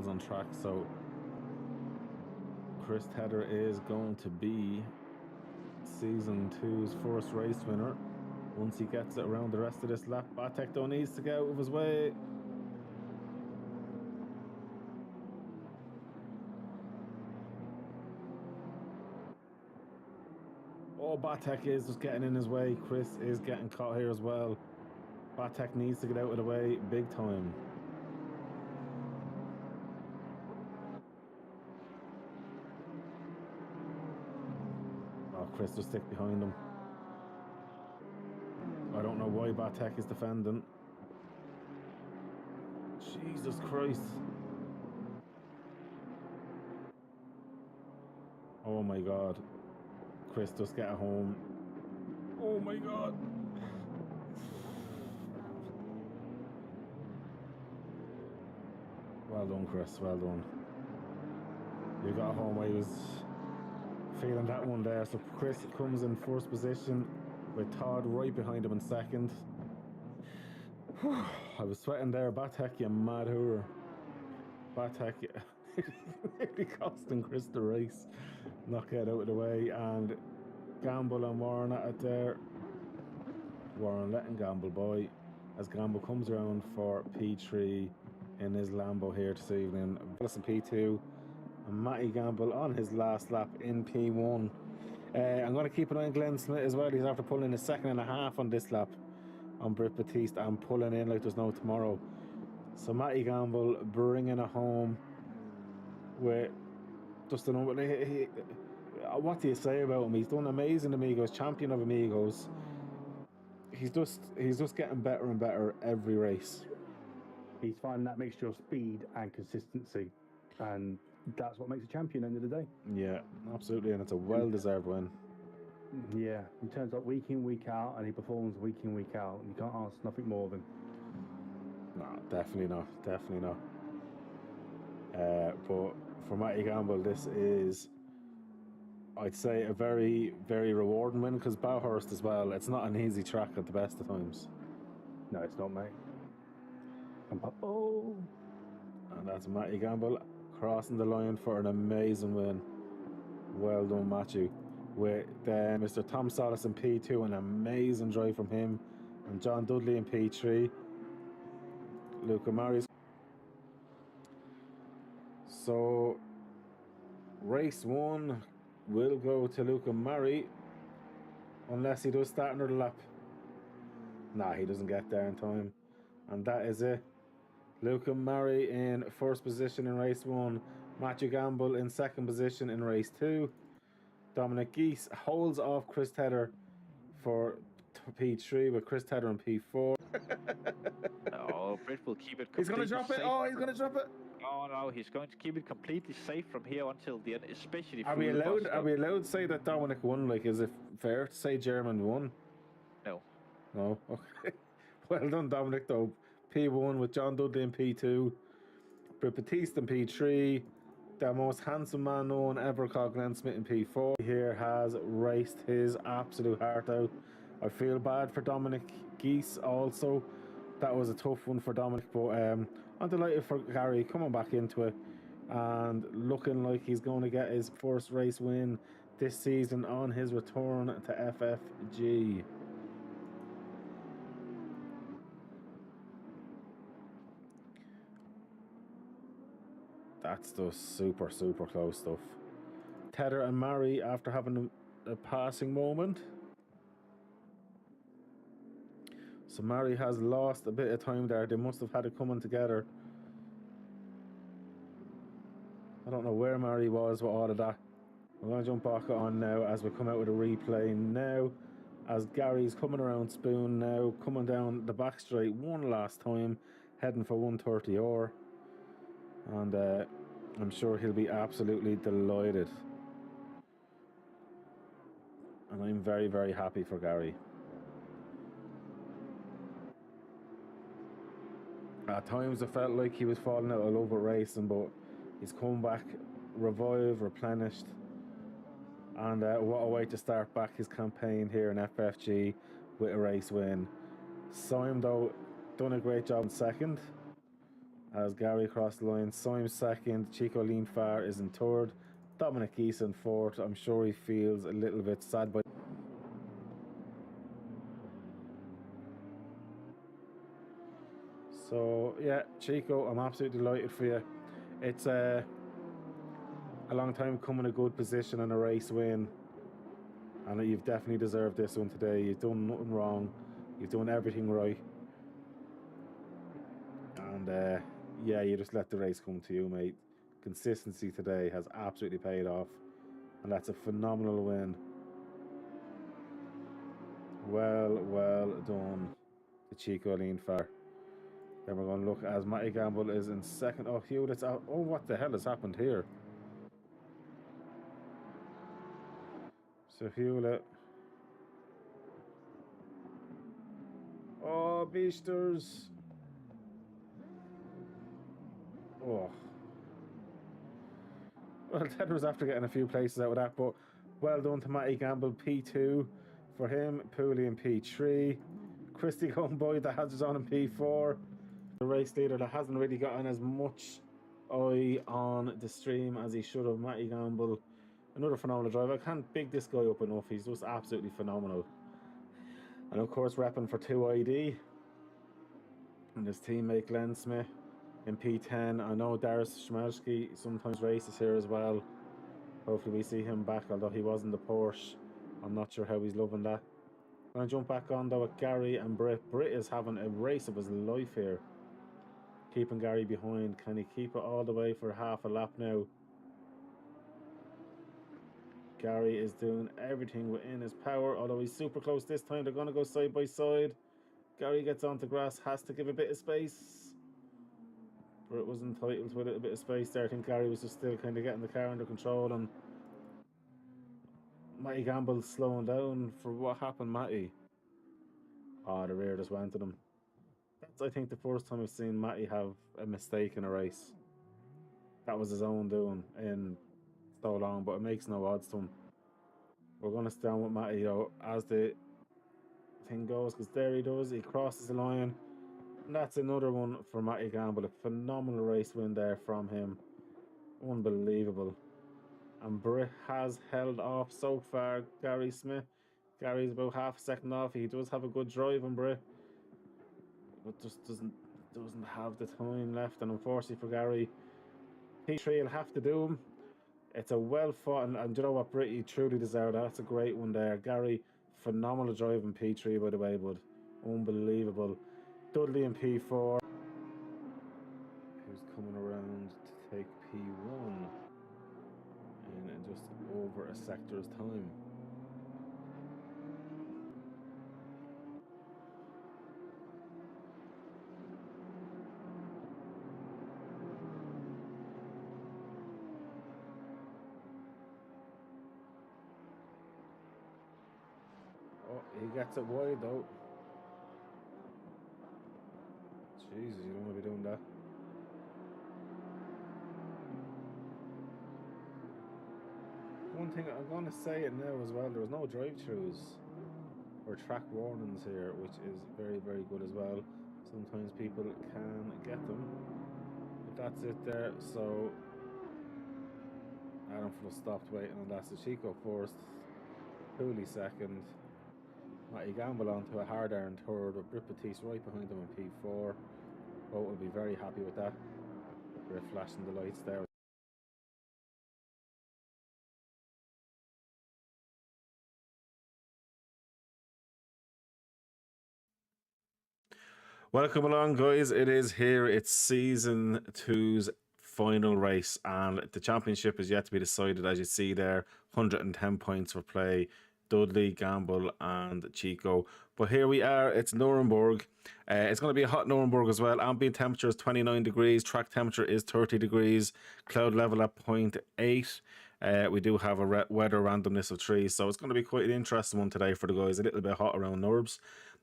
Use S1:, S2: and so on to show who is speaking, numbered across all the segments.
S1: battles on track. So Chris Tedder is going to be Season 2's first race winner once he gets it around the rest of this lap. Batek though needs to get out of his way. Oh, Batek is just getting in his way. Chris is getting caught here as well. Batek needs to get out of the way big time. Oh, Chris just stick behind him. I don't know why Batek is defending. Jesus Christ. Oh my God. Chris just get home. Oh my God. Well done, Chris. Well done. You got home. I was feeling that one there. So Chris comes in first position with Todd right behind him in second. I was sweating there. Batek, you mad hooer. Batek, nearly costing Chris the race. Knock it out of the way, and Gamble and Warren at it there. Warren letting Gamble by as Gamble comes around for P3 in his Lambo here this evening. Wilson P2 and Matty Gamble on his last lap in P1. I'm going to keep an eye on Glenn Smith as well. He's after pulling a second and a half on this lap on Britt Batiste and pulling in like there's no tomorrow. So Matty Gamble bringing it home with just a number. What do you say about him? He's done amazing Amigos, champion of Amigos. He's just getting better and better every race.
S2: He's finding that mixture of speed and consistency, and that's what makes a champion at the end of the day.
S1: Yeah, absolutely, and it's a well-deserved win.
S2: Yeah, he turns up week in, week out, and he performs week in, week out. You can't ask nothing more of him.
S1: No, definitely not. Definitely not. But for Matty Gamble, this is, I'd say, a very, very rewarding win, because Bowhurst as well, it's not an easy track at the best of times.
S2: No, it's not, mate.
S1: And that's Matty Gamble crossing the line for an amazing win. Well done, Matthew. With Mr. Tom Solis in P2, an amazing drive from him, and John Dudley in P3. Luca Mari's. So, race 1 will go to Luca Mari, unless he does start another lap. Nah, he doesn't get there in time. And that is it. Luca Mari in first position in race 1. Matthew Gamble in second position in race 2. Dominic Geese holds off Chris Tedder for P3 with Chris Tedder in P4.
S3: Oh, Britt will keep it completely
S1: He's going to drop it.
S3: safe.
S1: Oh, he's going to drop it.
S3: Oh no, he's going to keep it completely safe from here until the end, especially.
S1: Are we allowed to say that Dominic won? Like, is it fair to say German won?
S3: No.
S1: No. Okay. Well done, Dominic. Though P1 with John Dudley in P2, Britt Batiste in P3. The most handsome man known ever, called Glenn Smith in P4. Here has raced his absolute heart out. I feel bad for Dominic Geese also. That was a tough one for Dominic, but I'm delighted for Gary coming back into it and looking like he's going to get his first race win this season on his return to FFG. That's just super close stuff. Tedder and Mari, after having a passing moment. So Mari has lost a bit of time there. They must have had it coming together. I don't know where Mari was with all of that. We're going to jump back on now as we come out with a replay now. As Gary's coming around Spoon now, coming down the back straight one last time, heading for 130R. And I'm sure he'll be absolutely delighted. And I'm very happy for Gary. At times I felt like he was falling out of love with racing, but he's come back revived, replenished. And what a way to start back his campaign here in FFG with a race win. Syme, though, done a great job in second as Gary crossed the line. Syme second, Chico Leentvaar is in third, Dominic Geese in fourth. I'm sure he feels a little bit sad, but so yeah, Chico, I'm absolutely delighted for you. It's a long time coming, a good position and a race win, and you've definitely deserved this one today. You've done nothing wrong, you've done everything right, and yeah, you just let the race come to you, mate. Consistency today has absolutely paid off, and that's a phenomenal win. Well done to Chico Leentvaar. Then we're going to look as Matty Gamble is in second. Oh, Hewlett's out. Oh, what the hell has happened here? So Hewlett. Oh, Beasters. Oh. Well, Ted was after getting a few places out of that, but well done to Matty Gamble. P2 for him. Pooley in P3. Christy Gumboy, the hazards on in P4. The race leader that hasn't really gotten as much eye on the stream as he should have. Matty Gamble, another phenomenal driver. I can't big this guy up enough. He's just absolutely phenomenal. And of course, repping for 2ID. And his teammate Glenn Smith in P10. I know Darius Shmelski sometimes races here as well. Hopefully we see him back, although he was in the Porsche. I'm not sure how he's loving that. I'm going to jump back on though with Gary and Britt. Britt is having a race of his life here, keeping Gary behind. Can he keep it all the way for half a lap now? Gary is doing everything within his power, although he's super close this time. They're going to go side by side. Gary gets onto grass, has to give a bit of space. Britt was entitled to a little bit of space there. I think Gary was just still kind of getting the car under control, and Matty Gamble slowing down for what happened, Matty. Oh, the rear just went to them. That's, I think, the first time I've seen Matty have a mistake in a race. That was his own doing in so long, but it makes no odds to him. We're going to stand with Matty though as the thing goes, because there he does. He crosses the line. And that's another one for Matty Gamble. A phenomenal race win there from him. Unbelievable. And Britt has held off so far Gary Smith. Gary's about half a second off. He does have a good drive on Britt, but just doesn't have the time left. And unfortunately for Gary, P3 will have to do him. It's a well fought, and you know what, Britt, you truly deserve that. That's a great one there. Gary, phenomenal drive in P3, by the way, bud. Unbelievable. Dudley in P4, who's coming around to take P1 in just over a sector's time. Oh, he gets it wide though. Jesus, you don't want to be doing that. One thing, I'm going to say it now as well, there was no drive-thrus or track warnings here, which is very, very good as well. Sometimes people can get them. But that's it there. So Adam Full stopped waiting on that. So Chico first, Cooley second, Matty Gamble onto a hard iron third, with Britt Batiste right behind him in P4. Both will be very happy with that. Britt flashing the lights there. Welcome along, guys. It is here. It's season 2's final race, and the championship is yet to be decided. As you see there, 110 points for play. Dudley, Gamble, and Chico. But here we are. It's Nuremberg. It's going to be a hot Nuremberg as well. Ambient temperature is 29 degrees. Track temperature is 30 degrees. Cloud level at 0.8. We do have a weather randomness of 3, so it's going to be quite an interesting one today for the guys. A little bit hot around Nurbs.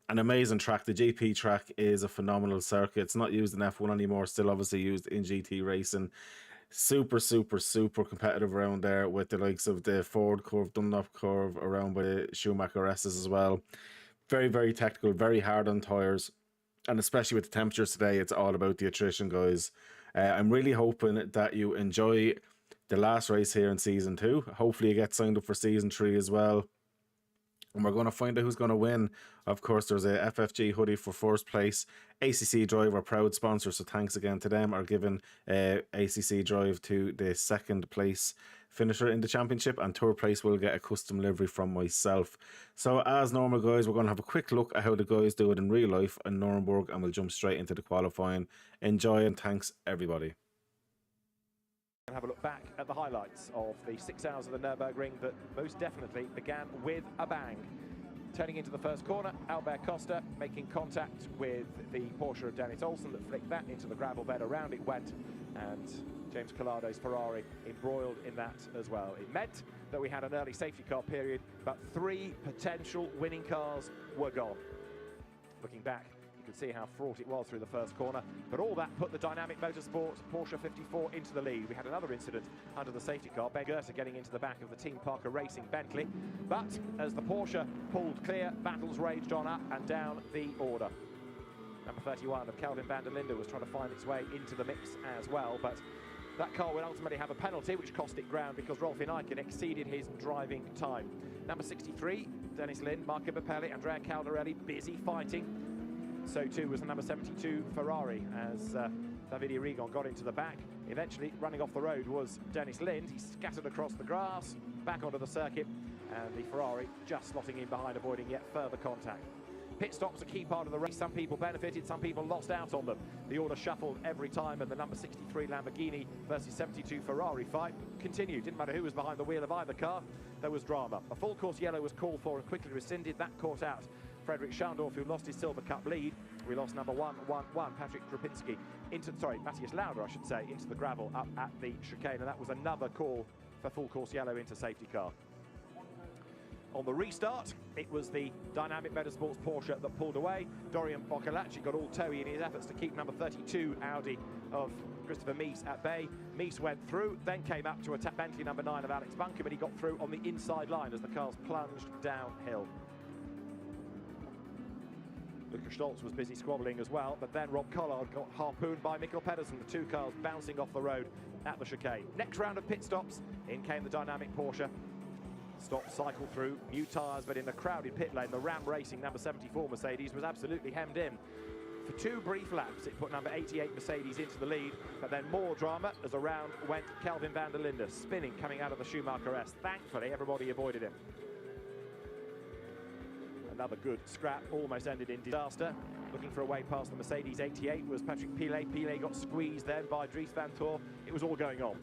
S1: An amazing track. The GP track is a phenomenal circuit. It's not used in F1 anymore, still obviously used in GT racing. Super competitive around there, with the likes of the Ford curve, Dunlop curve, around by the Schumacher S's as well. Very technical, very hard on tyres, and especially with the temperatures today, it's all about the attrition, guys. I'm really hoping that you enjoy the last race here in season 2. Hopefully you get signed up for season 3 as well. And we're going to find out who's going to win. Of course, there's a FFG hoodie for first place. ACC Drive are proud sponsor, so thanks again to them. Are giving ACC Drive to the second place finisher in the championship, and third place will get a custom livery from myself. So as normal, guys, we're going to have a quick look at how the guys do it in real life in Nuremberg, and we'll jump straight into the qualifying. Enjoy, and thanks everybody.
S4: And have a look back at the highlights of the 6 hours of the Nürburgring that most definitely began with a bang. Turning into the first corner, Albert Costa making contact with the Porsche of Dennis Olsen that flicked that into the gravel bed. Around it went, and James Collado's Ferrari embroiled in that as well. It meant that we had an early safety car period, but 3 potential winning cars were gone. Looking back, you can see how fraught it was through the first corner, but all that put the Dynamic Motorsports Porsche 54 into the lead. We had another incident under the safety car, Ben Goethe getting into the back of the Team Parker Racing Bentley, but as the Porsche pulled clear, battles raged on up and down the order. Number 31 of Kelvin van der Linde was trying to find its way into the mix as well, but that car will ultimately have a penalty, which cost it ground because Rolf Ineiken exceeded his driving time. Number 63, Dennis Lind, Marco Bappelli, Andrea Caldarelli, busy fighting. So too was the number 72 Ferrari as Davide Rigon got into the back. Eventually running off the road was Dennis Lind. He scattered across the grass, back onto the circuit, and the Ferrari just slotting in behind, avoiding yet further contact. Pit stops a key part of the race. Some people benefited, some people lost out on them. The order shuffled every time, and the number 63 Lamborghini versus 72 Ferrari fight continued. Didn't matter who was behind the wheel of either car, there was drama. A full course yellow was called for and quickly rescinded. That caught out Frederick Schandorf, who lost his Silver Cup lead. We lost number 111, Patrick Krupinski, Matthias Lauda, I should say, into the gravel up at the chicane, and that was another call for full course yellow into safety car. On the restart, it was the Dynamic Motorsports Porsche that pulled away. Dorian Boccolacci got all toey in his efforts to keep number 32 Audi of Christopher Mies at bay. Mies went through, then came up to attack Bentley number 9 of Alex Bunker, but he got through on the inside line as the cars plunged downhill. Lukas Stoltz was busy squabbling as well, but then Rob Collard got harpooned by Mikkel Pedersen, the two cars bouncing off the road at the chicane. Next round of pit stops, in came the dynamic Porsche. Stop, cycle through, new tyres, but in the crowded pit lane, the Ram Racing number 74 Mercedes was absolutely hemmed in. For two brief laps, it put number 88 Mercedes into the lead, but then more drama as around went Kelvin van der Linde, spinning coming out of the Schumacher S. Thankfully, everybody avoided him. Another good scrap, almost ended in disaster. Looking for a way past the Mercedes 88 was Patrick Pilet. Pilet got squeezed then by Dries van Tor. It was all going on.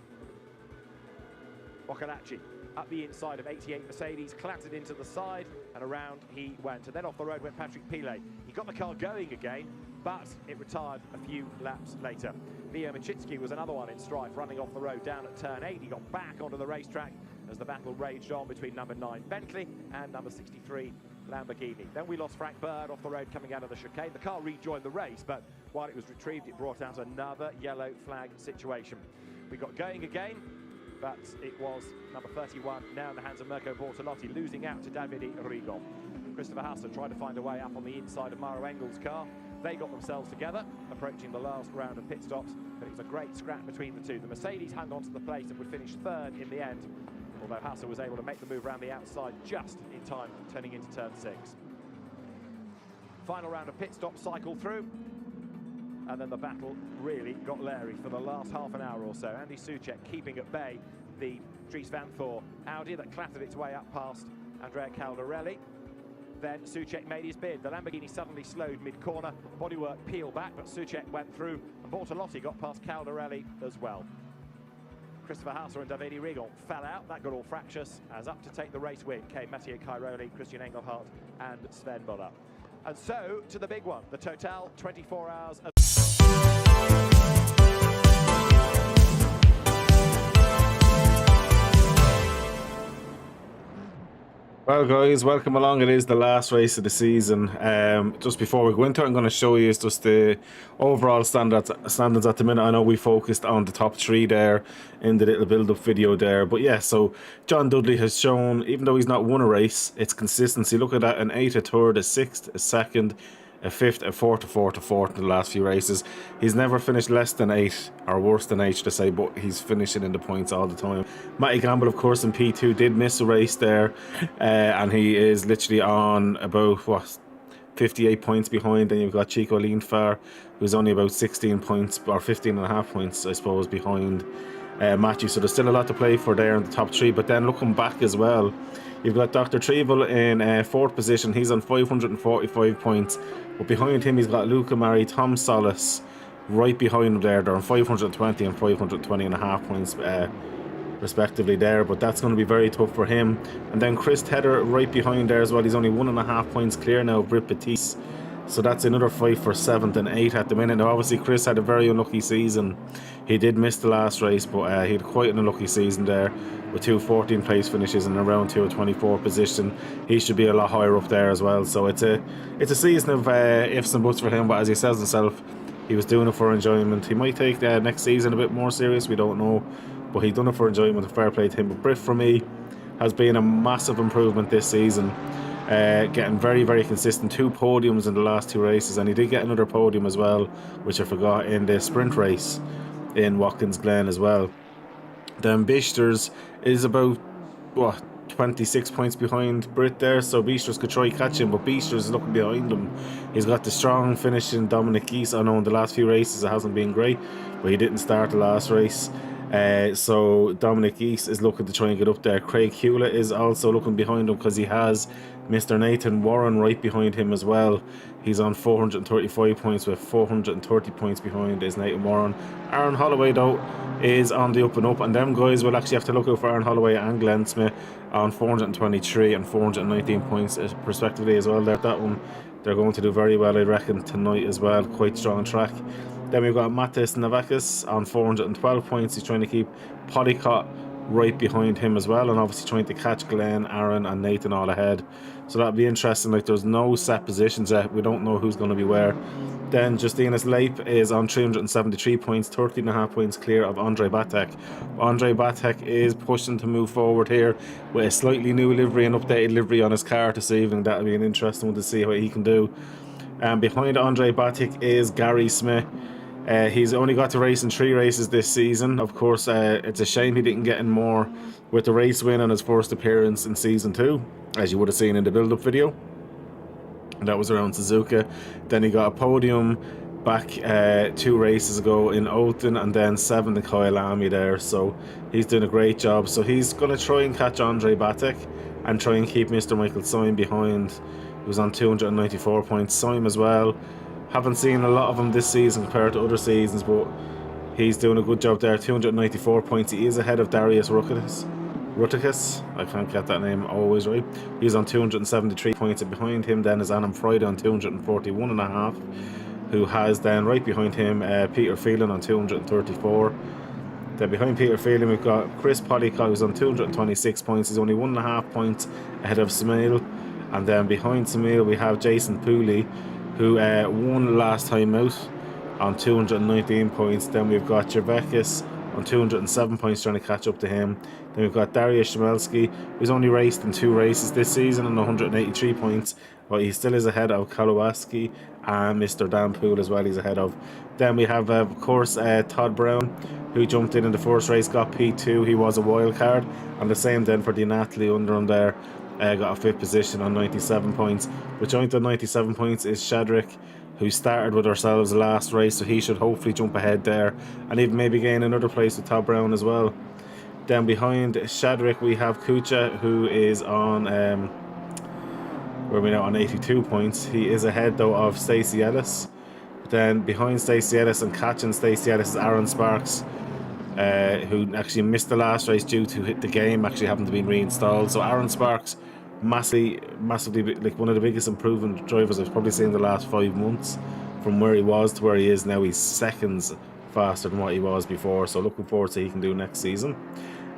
S4: Boccolacci up the inside of 88 Mercedes, clattered into the side, and around he went. And then off the road went Patrick Pilet. He got the car going again, but it retired a few laps later. Vio Machitsky was another one in strife, running off the road down at turn 8. He got back onto the racetrack as the battle raged on between number 9 Bentley and number 63 Lamborghini. Then we lost Frank Bird off the road coming out of the chicane. The car rejoined the race, but while it was retrieved, it brought out another yellow flag situation. We got going again, but it was number 31, now in the hands of Mirko Bortolotti, losing out to Davide Rigon. Christopher Hasse tried to find a way up on the inside of Maro Engel's car. They got themselves together, approaching the last round of pit stops, but it was a great scrap between the two. The Mercedes hung on to the place and would finish third in the end, although Hasse was able to make the move around the outside just in time, turning into turn 6. Final round of pit stops cycled through, and then the battle really got Larry for the last half an hour or so. Andy Soucek keeping at bay the Dries van Thor Audi that clattered its way up past Andrea Caldarelli. Then Soucek made his bid. The Lamborghini suddenly slowed mid-corner. Bodywork peeled back, but Soucek went through, and Bortolotti got past Caldarelli as well. Christopher Hasse and Davide Rigon fell out. That got all fractious, as up to take the race win came Mattia Cairoli, Christian Engelhardt and Sven Muller. And so to the big one, the Total 24 hours of
S1: Well guys, welcome along. It is the last race of the season. Just before we go into it, I'm going to show you just the overall standards at the minute. I know we focused on the top 3 there in the little build-up video there, but yeah, so John Dudley has shown, even though he's not won a race, it's consistency. Look at that, an 8th, a 3rd, a 6th, a 2nd, a 5th, a 4th, a 4th, a 4th in the last few races. He's never finished less than 8, or worse than 8 to say, but he's finishing in the points all the time. Matty Gamble, of course, in P2 did miss a race there, and he is literally on about, what, 58 points behind. Then you've got Chico Leentvaar, who's only about 16 points, or 15.5 points, I suppose, behind Matthew. So there's still a lot to play for there in the top 3, but then looking back as well, you've got Dr. Trevel in 4th position. He's on 545 points. But behind him, he's got Luca Mari, Tom Solis right behind him there. They're on 520 and 520.5 points respectively there. But that's going to be very tough for him. And then Chris Tedder right behind there as well. He's only 1.5 points clear now of Britt Batiste. So that's another fight for 7th and 8th at the minute. Now, obviously, Chris had a very unlucky season. He did miss the last race, but he had quite an unlucky season there with 2 14th place finishes and around 2 24th position. He should be a lot higher up there as well. So it's a season of ifs and buts for him. But as he says himself, he was doing it for enjoyment. He might take next season a bit more serious. We don't know, but he's done it for enjoyment. Fair play to him. But Britt, for me, has been a massive improvement this season. Getting very, very consistent. 2 podiums in the last 2 races, and he did get another podium as well, which I forgot, in the sprint race in Watkins Glen as well. Then Bisters is about, what, 26 points behind Britt there, so Bisters could try catch him, but Bisters is looking behind him. He's got the strong finish in Dominic Geese. I know in the last few races it hasn't been great, but he didn't start the last race. So Dominic Geese is looking to try and get up there. Craig Hewlett is also looking behind him because he has Mr. Nathan Warren right behind him as well. He's on 435 points with 430 points behind is Nathan Warren. Aaron Holloway though is on the up and up, and them guys will actually have to look out for Aaron Holloway and Glenn Smith on 423 and 419 points respectively as well. That one they're going to do very well, I reckon, tonight as well. Quite strong track. Then we've got Matis Navakis on 412 points. He's trying to keep Polycott right behind him as well, and obviously trying to catch Glenn, Aaron and Nathan all ahead. So that'll be interesting. Like, there's no set positions yet. We don't know who's going to be where. Then Justinas Leip is on 373 points, 13.5 points clear of Andre Batek. Andre Batek is pushing to move forward here with a slightly new livery and updated livery on his car this evening. That'll be an interesting one to see what he can do. Behind Andre Batic is Gary Smith. He's only got to race in 3 races this season. Of course, it's a shame he didn't get in more with the race win on his first appearance in Season 2, as you would have seen in the build-up video. That was around Suzuka. Then he got a podium back 2 races ago in Olton, and then 7th in Kyalami there. So he's doing a great job. So he's going to try and catch Andre Batic and try and keep Mr. Michael Syme behind. He was on 294 points. Syme as well. Haven't seen a lot of him this season compared to other seasons, but he's doing a good job there. 294 points. He is ahead of Darius Ruticus. I can't get that name always right. He's on 273 points, and behind him then is Adam Friday on 241.5, who has then right behind him Peter Phelan on 234. Then behind Peter Phelan we've got Chris Polycott, who's on 226 points. He's only 1.5 points ahead of Smale. And then behind Smale we have Jason Pooley, who won last time out on 219 points. Then we've got Jervekis on 207 points trying to catch up to him. Then we've got Dariusz Szmelski, who's only raced in 2 races this season on 183 points, but he still is ahead of Kowalski and Mr. Dan Poole as well, he's ahead of. Then we have, of course, Todd Brown, who jumped in the first race, got P2. He was a wild card. And the same then for the Natalie under him there. Got a 5th position on 97 points. But joint on 97 points is Shadrick, who started with ourselves last race, so he should hopefully jump ahead there and even maybe gain another place with Todd Brown as well. Then behind Shadrick we have Kucha, who is on where are we now, on 82 points. He is ahead though of Stacey Ellis. Then behind Stacey Ellis and catching Stacey Ellis is Aaron Sparks, who actually missed the last race due to the game actually having to be reinstalled. So Aaron Sparks, massively like one of the biggest improvement drivers I've probably seen in the last 5 months. From where he was to where he is now, he's seconds faster than what he was before. So looking forward to what he can do next season.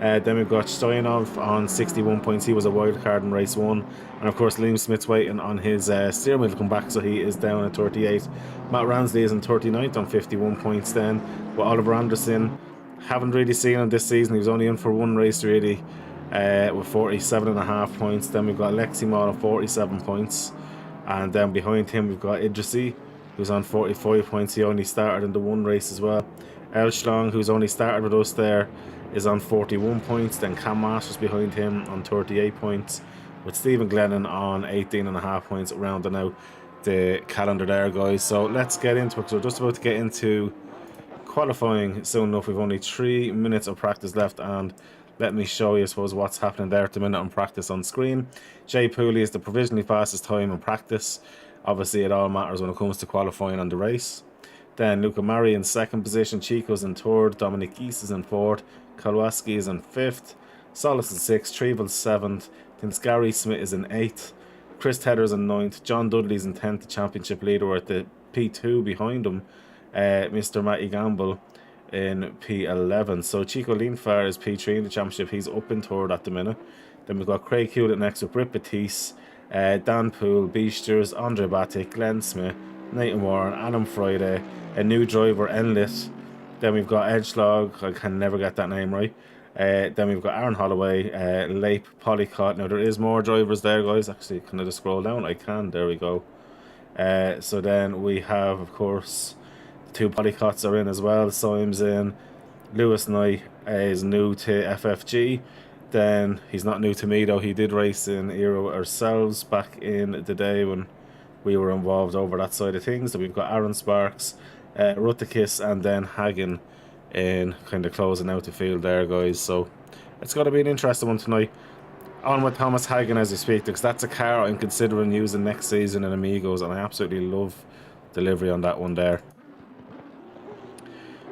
S1: Then we've got Stoyanov on 61 points. He was a wild card in race 1. And of course Liam Smith's waiting on his steering wheel to come back, so he is down at 38. Matt Ransley is in 39th on 51 points then. But Oliver Anderson, haven't really seen him this season. He was only in for 1 race really, with 47.5 points. Then we've got Lexi Maul on 47 points. And then behind him we've got Idrisi, who's on 45 points. He only started in the 1 race as well. Elschlong, who's only started with us there, is on 41 points. Then Cam Masters behind him on 38 points, with Stephen Glennon on 18.5 points, rounding out the calendar there, guys. So let's get into it. So we're just about to get into qualifying soon enough. We've only 3 minutes of practice left, and let me show you, I suppose, what's happening there at the minute on practice on screen. Jay Pooley is the provisionally fastest time in practice. Obviously it all matters when it comes to qualifying on the race. Then Luca Mari in 2nd position, Chico's in 3rd, Dominic East is in 4th, Kowalski is in 5th, Solis in 6th, Trevel's 7th, then Gary Smith is in 8th, Chris Tedder's in 9th, John Dudley's in 10th, the championship leader, at the P2 behind him, Mr. Matty Gamble in P11. So Chico Leentvaar is P3 in the championship. He's up in 3rd at the minute. Then we've got Craig Hewlett next with Britt Batiste, Dan Poole, Beasters, Andre Batic, Glenn Smith, Nathan Warren, Adam Friday, a new driver, Enlit. Then we've got Edgelog, I can never get that name right. Then we've got Aaron Holloway, Leip, Polycott. Now there is more drivers there, guys. Actually, can I just scroll down? I can, there we go. So then we have, of course, the 2 Polycotts are in as well. Syme's in. Lewis Knight is new to FFG. Then he's not new to me though. He did race in Euro ourselves back in the day when we were involved over that side of things. So we've got Aaron Sparks, Rutikis, and then Hagen in kind of closing out the field there, guys. So it's got to be an interesting one tonight. On with Thomas Hagen as you speak, because that's a car I'm considering using next season in Amigos, and I absolutely love delivery on that one there.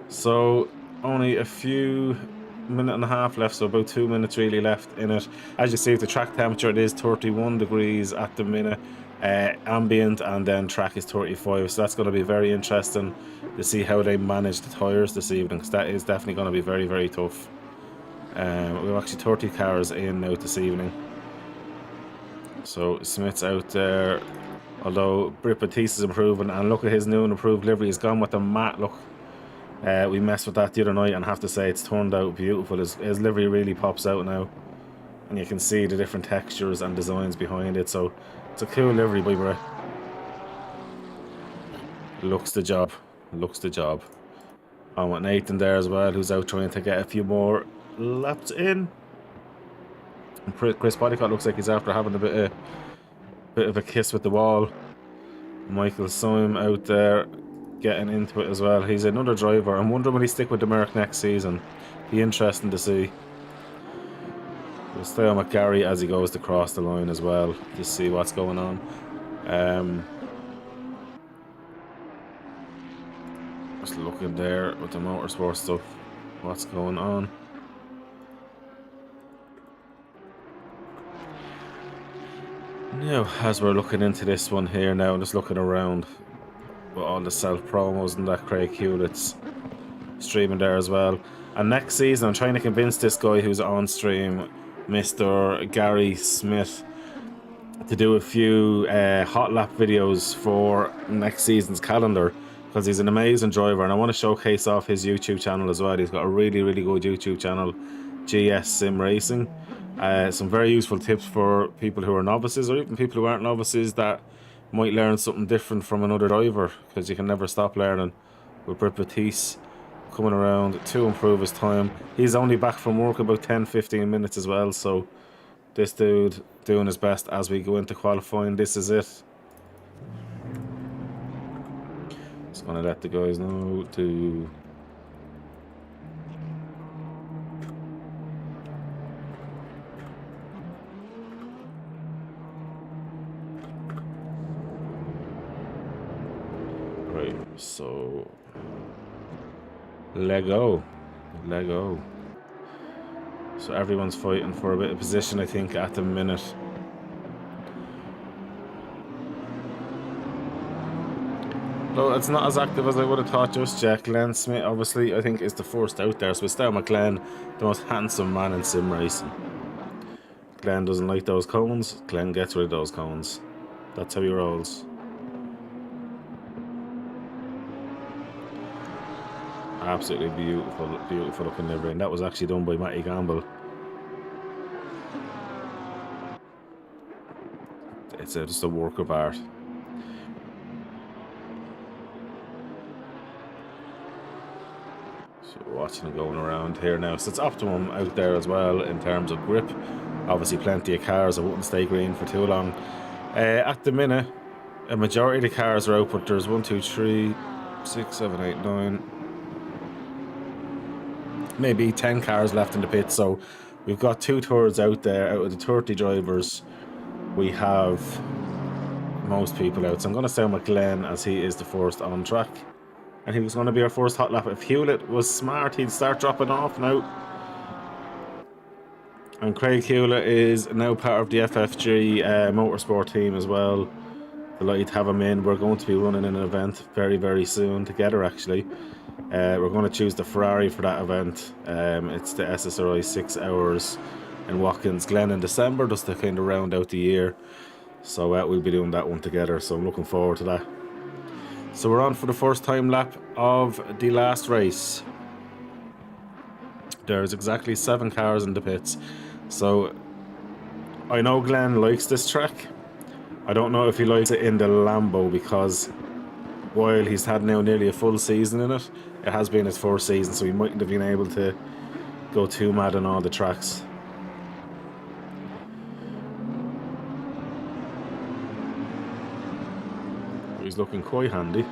S1: So only a few minute and a half left, so about 2 minutes really left in it. As you see with the track temperature, it is 31 degrees at the minute, ambient, and then track is 35, so that's going to be very interesting to see how they manage the tyres this evening, because that is definitely going to be very, very tough. We've actually 30 cars in now this evening. So Smith's out there, although Britt Batiste is improving, and look at his new and improved livery. He's gone with the matte look. We messed with that the other night, and I have to say it's turned out beautiful. His livery really pops out now, and you can see the different textures and designs behind it. So it's a cool livery by Britt. Looks the job. Looks the job. I want Nathan there as well, who's out trying to get a few more laps in. And Chris Bodycott looks like he's after having a bit of a kiss with the wall. Michael Syme out there getting into it as well. He's another driver. I'm wondering will he stick with the Merc next season. Be interesting to see. We'll stay on with Gary as he goes to cross the line as well, to see what's going on. Just looking there with the motorsport stuff, what's going on. Now, as we're looking into this one here now, just looking around with all the self-promos and that, Craig Hewlett's streaming there as well. And next season, I'm trying to convince this guy who's on stream, Mr. Gary Smith, to do a few hot lap videos for next season's calendar, because he's an amazing driver and I want to showcase off his YouTube channel as well. He's got a really, really good YouTube channel, GS Sim Racing. Some very useful tips for people who are novices, or even people who aren't novices that might learn something different from another driver, because you can never stop learning. With Britt Batiste coming around to improve his time. He's only back from work about 10-15 minutes as well, so this dude doing his best as we go into qualifying. This is it. Just gonna let the guys know to right, so Lego. So everyone's fighting for a bit of position, I think, at the minute. Though it's not as active as I would have thought just yet. Glenn Smith, obviously, I think is the first out there. So it's down with Glenn, the most handsome man in sim racing. Glenn doesn't like those cones. Glenn gets rid of those cones. That's how he rolls. Absolutely beautiful looking livery, and that was actually done by Matty Gamble. It's just a work of art. So watching it going around here now. So it's optimum out there as well in terms of grip. Obviously plenty of cars. I wouldn't stay green for too long. At the minute, a majority of the cars are out, but there's 1, 2, 3, 6, 7, 8, 9... maybe 10 cars left in the pit, so we've got 2 thirds out there. Out of the 30 drivers, we have most people out, so I'm going to stay with Glenn as he is the first on track, and he was going to be our first hot lap. If Hewlett was smart, he'd start dropping off now. And Craig Hewlett is now part of the FFG motorsport team as well. Delighted to have him in. We're going to be running an event very, very soon together, actually. We're going to choose the Ferrari for that event. It's the SSRI 6 hours in Watkins Glen in December, just to kind of round out the year. So we'll be doing that one together, so I'm looking forward to that. So we're on for the first time lap of the last race. There's exactly 7 cars in the pits. So I know Glenn likes this track. I don't know if he likes it in the Lambo, because while he's had now nearly a full season in it, it has been his first season, so he mightn't have been able to go too mad on all the tracks. He's looking quite handy.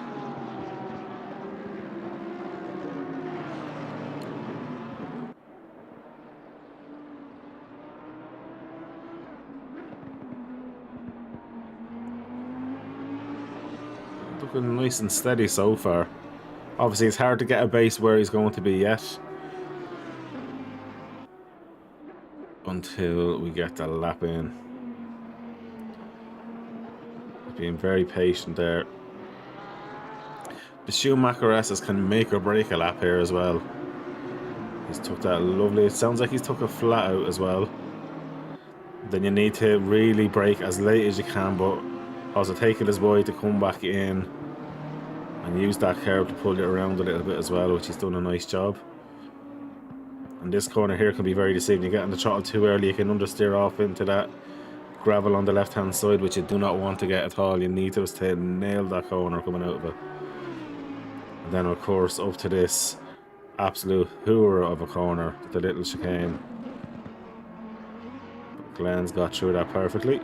S1: Looking nice and steady so far. Obviously it's hard to get a base where he's going to be yet, until we get the lap in. Being very patient there. The Schumacher S's can make or break a lap here as well. He's took that lovely, it sounds like he's took a flat out as well. Then you need to really brake as late as you can, but also take it as wide to come back in and use that curve to pull it around a little bit as well, which he's done a nice job. And this corner here can be very deceiving. You get on the throttle too early, you can understeer off into that gravel on the left hand side, which you do not want to get at all. You need to just nail that corner coming out of it. Then, of course, up to this absolute hooer of a corner, the little chicane. Glenn's got through that perfectly.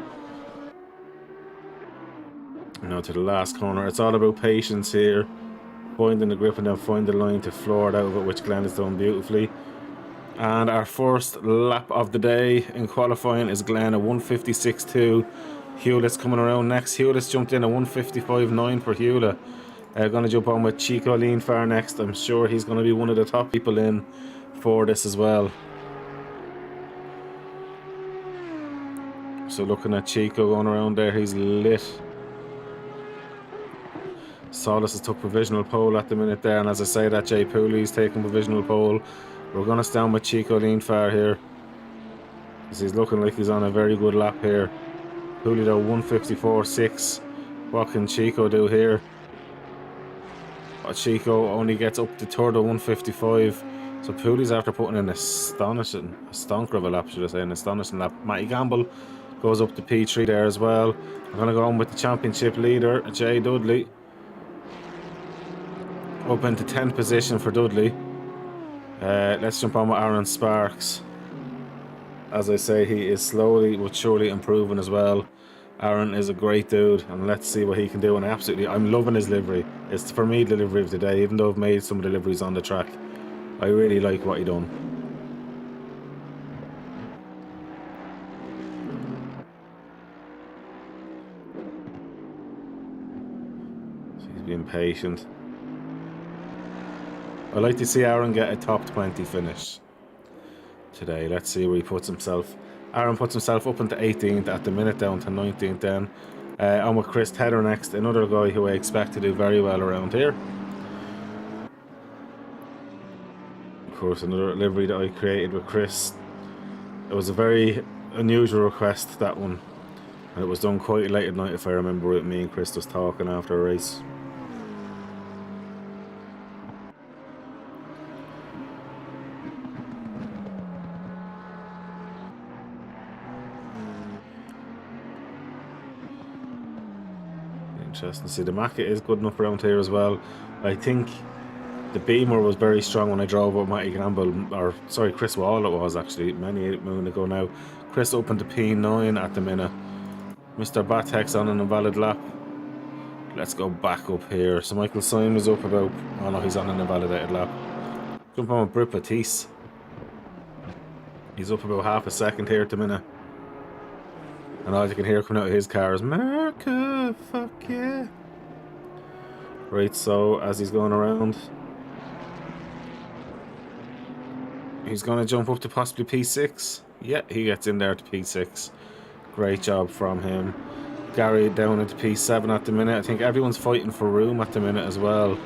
S1: Now to the last corner. It's all about patience here. Finding the grip and then find the line to floor it out of it, which Glenn has done beautifully. And our first lap of the day in qualifying is Glenn at 156.2. Hewlett's coming around next. Hewlett's jumped in at 155.9 for Hewlett. Going to jump on with Chico Leentvaar next. I'm sure he's going to be one of the top people in for this as well. So looking at Chico going around there, he's lit. Solis has took provisional pole at the minute there, and as I say that, Jay Pooley's taking provisional pole. We're going to stand with Chico Leentvaar here, because he's looking like he's on a very good lap here. Pooley though 154.6. What can Chico do here? Chico only gets up to third of 155. So Pooley's after putting in a stonker of a lap, should I say, an astonishing lap. Matty Gamble goes up to P3 there as well. I'm going to go on with the championship leader, Jay Dudley. Up into 10th position for Dudley. Let's jump on with Aaron Sparks. As I say, he is slowly but surely improving as well. Aaron is a great dude, and let's see what he can do. And I'm loving his livery. It's for me the livery of the day, even though I've made some of the liveries on the track. I really like what he done. He's being patient. I'd like to see Aaron get a top 20 finish today. Let's see where he puts himself. Aaron puts himself up into 18th at the minute, down to 19th then. On with Chris Tedder next, another guy who I expect to do very well around here. Of course, another livery that I created with Chris. It was a very unusual request, that one. And it was done quite late at night, if I remember it, me and Chris was talking after a race. Interesting to see. The Macca is good enough around here as well. I think the Beamer was very strong when I drove with Matty Gamble, or sorry, Chris Wall it was actually, many moon ago now. Chris up into P9 at the minute. Mr. Batek's on an invalid lap. Let's go back up here. So Michael Syme is up about, oh no, he's on an invalidated lap. Jump on with Brit Batiste. He's up about half a second here at the minute. And all you can hear coming out of his car is America, fuck yeah. Right, so as he's going around, he's going to jump up to possibly P6. Yeah, he gets in there to P6. Great job from him. Gary down into P7 at the minute. I think everyone's fighting for room at the minute as well.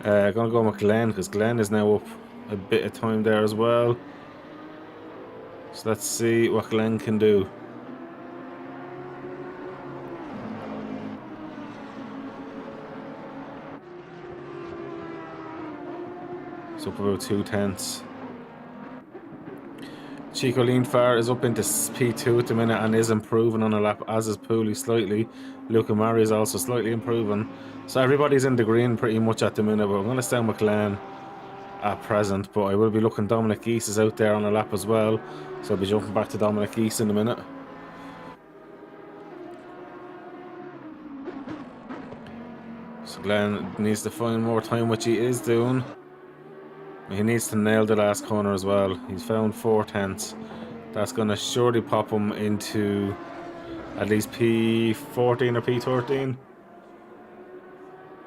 S1: Going to go with Glenn, because Glenn is now up a bit of time there as well. So let's see what Glenn can do. It's up about 2/10. Chico Leentvaar is up into P2 at the minute and is improving on a lap, as is Pooley slightly. Luca Murray is also slightly improving. So everybody's in the green pretty much at the minute, but I'm going to stand with Glenn at present. But I will be looking, Dominic Geese is out there on a lap as well. So I'll be jumping back to Dominic Geese in a minute. So Glenn needs to find more time, which he is doing. He needs to nail the last corner as well. He's found 4/10. That's going to surely pop him into at least P14 or P13.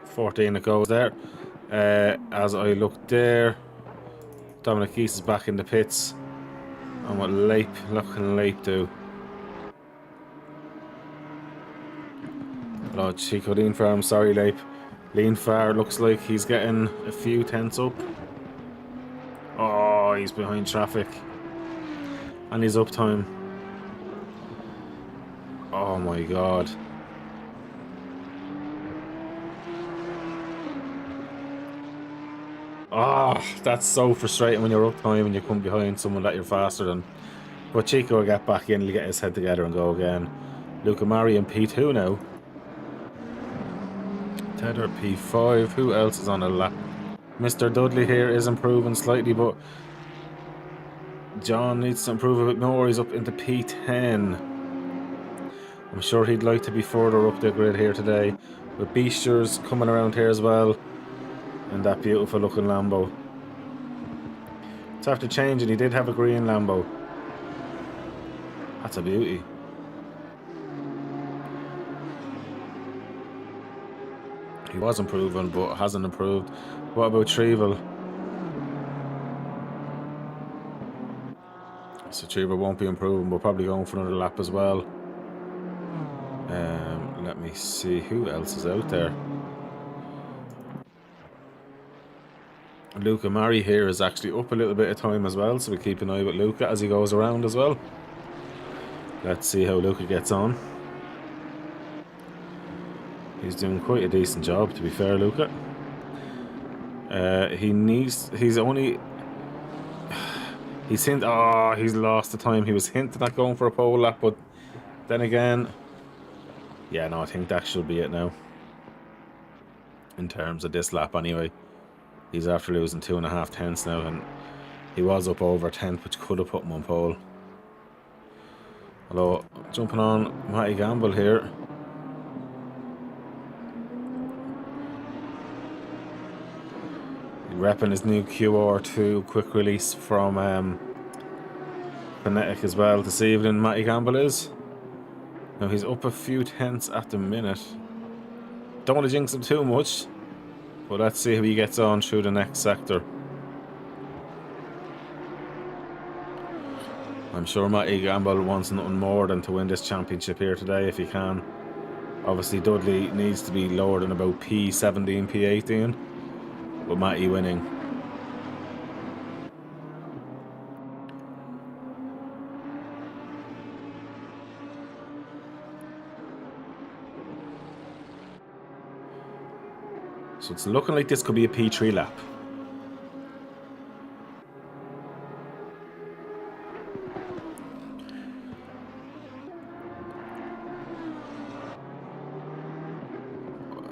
S1: 14 it goes there. As I look there, Dominic Geese is back in the pits. And what looking Leap do? Oh, Chico Leentvaar, I'm sorry, Leap. Leentvaar looks like he's getting a few tenths up. Oh, he's behind traffic. And he's up time. Oh my god. Ah, oh, that's so frustrating when you're up time and you come behind someone that you're faster than. But Chico will get back in, he'll get his head together and go again. Luca Murray in P2 now. Tether P5. Who else is on a lap? Mr. Dudley here is improving slightly, but John needs to improve a bit more. He's up into P10. I'm sure he'd like to be further up the grid here today. With Beasters coming around here as well. And that beautiful looking Lambo. It's after changing. He did have a green Lambo. That's a beauty. He was improving, but hasn't improved. What about Trevel? So Trevel won't be improving. We're probably going for another lap as well. Let me see who else is out there. Luca Murray here is actually up a little bit of time as well, so we keep an eye with Luca as he goes around as well. Let's see how Luca gets on. He's doing quite a decent job, to be fair, Luca. He's lost the time. He was hinting at going for a pole lap, but then again, yeah, no, I think that should be it now. In terms of this lap anyway. He's after losing 2.5 tenths now, and he was up over a tenth, which could have put him on pole. Although, jumping on Matty Gamble here. Repping his new QR2 quick release from Kinetic as well this evening, Matty Gamble is. Now he's up a few tenths at the minute. Don't want to jinx him too much, but let's see how he gets on through the next sector. I'm sure Matty Gamble wants nothing more than to win this championship here today if he can. Obviously Dudley needs to be lower than about P17, P18, with Matty winning. So it's looking like this could be a P3 lap.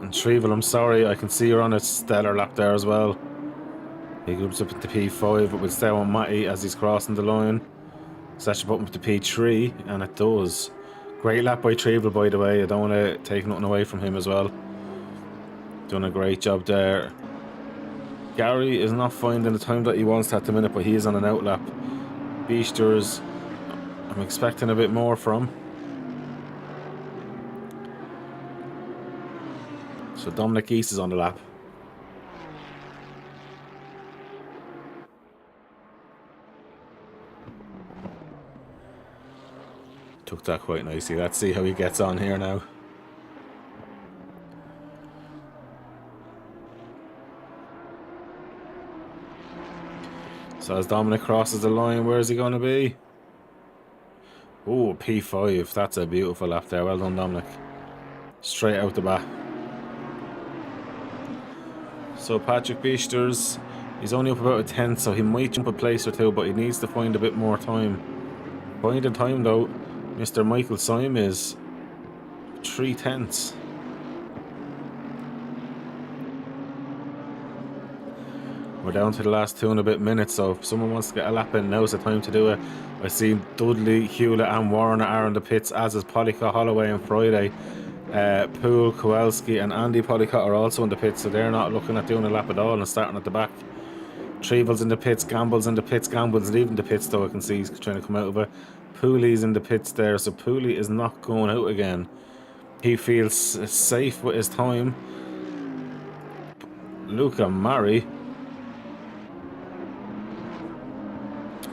S1: And Trevel, I'm sorry, I can see you're on a stellar lap there as well. He groups up into P5, but we'll stay on Matty as he's crossing the line. So that should put him to P3, and it does. Great lap by Trevel, by the way. I don't want to take nothing away from him as well. Doing a great job there. Gary is not finding the time that he wants at the minute, but he is on an out lap. Beasters, I'm expecting a bit more from. So Dominic East is on the lap. Took that quite nicely. Let's see how he gets on here now. So as Dominic crosses the line, where is he going to be? Oh, P5. That's a beautiful lap there. Well done, Dominic. Straight out the bat. So Patrick Beasters, he's only up about a tenth, so he might jump a place or two, but he needs to find a bit more time. Finding time though, Mr. Michael Syme is 3 tenths. We're down to the last 2 and a bit minutes, so if someone wants to get a lap in, now's the time to do it. I see Dudley, Hewlett and Warner are in the pits, as is Polycott, Holloway and Friday. Poole, Kowalski and Andy Polycott are also in the pits, so they're not looking at doing a lap at all and starting at the back. Trevel's in the pits, Gamble's in the pits, Gamble's leaving the pits though, I can see he's trying to come out of it. Pooley's in the pits there, so Pooley is not going out again. He feels safe with his time. Luca Murray,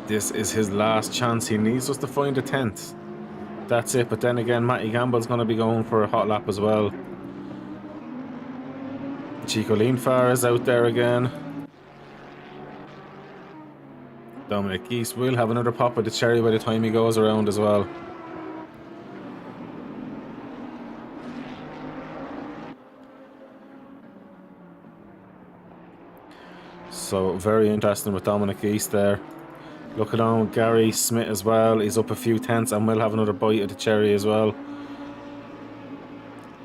S1: this is his last chance. He needs us to find a 10th. That's it. But then again, Matty Gamble's going to be going for a hot lap as well. Chico Leentvaar is out there again. Dominic Geese will have another pop at the cherry by the time he goes around as well. So very interesting with Dominic East there. Looking on Gary Smith as well. He's up a few tenths and will have another bite at the cherry as well.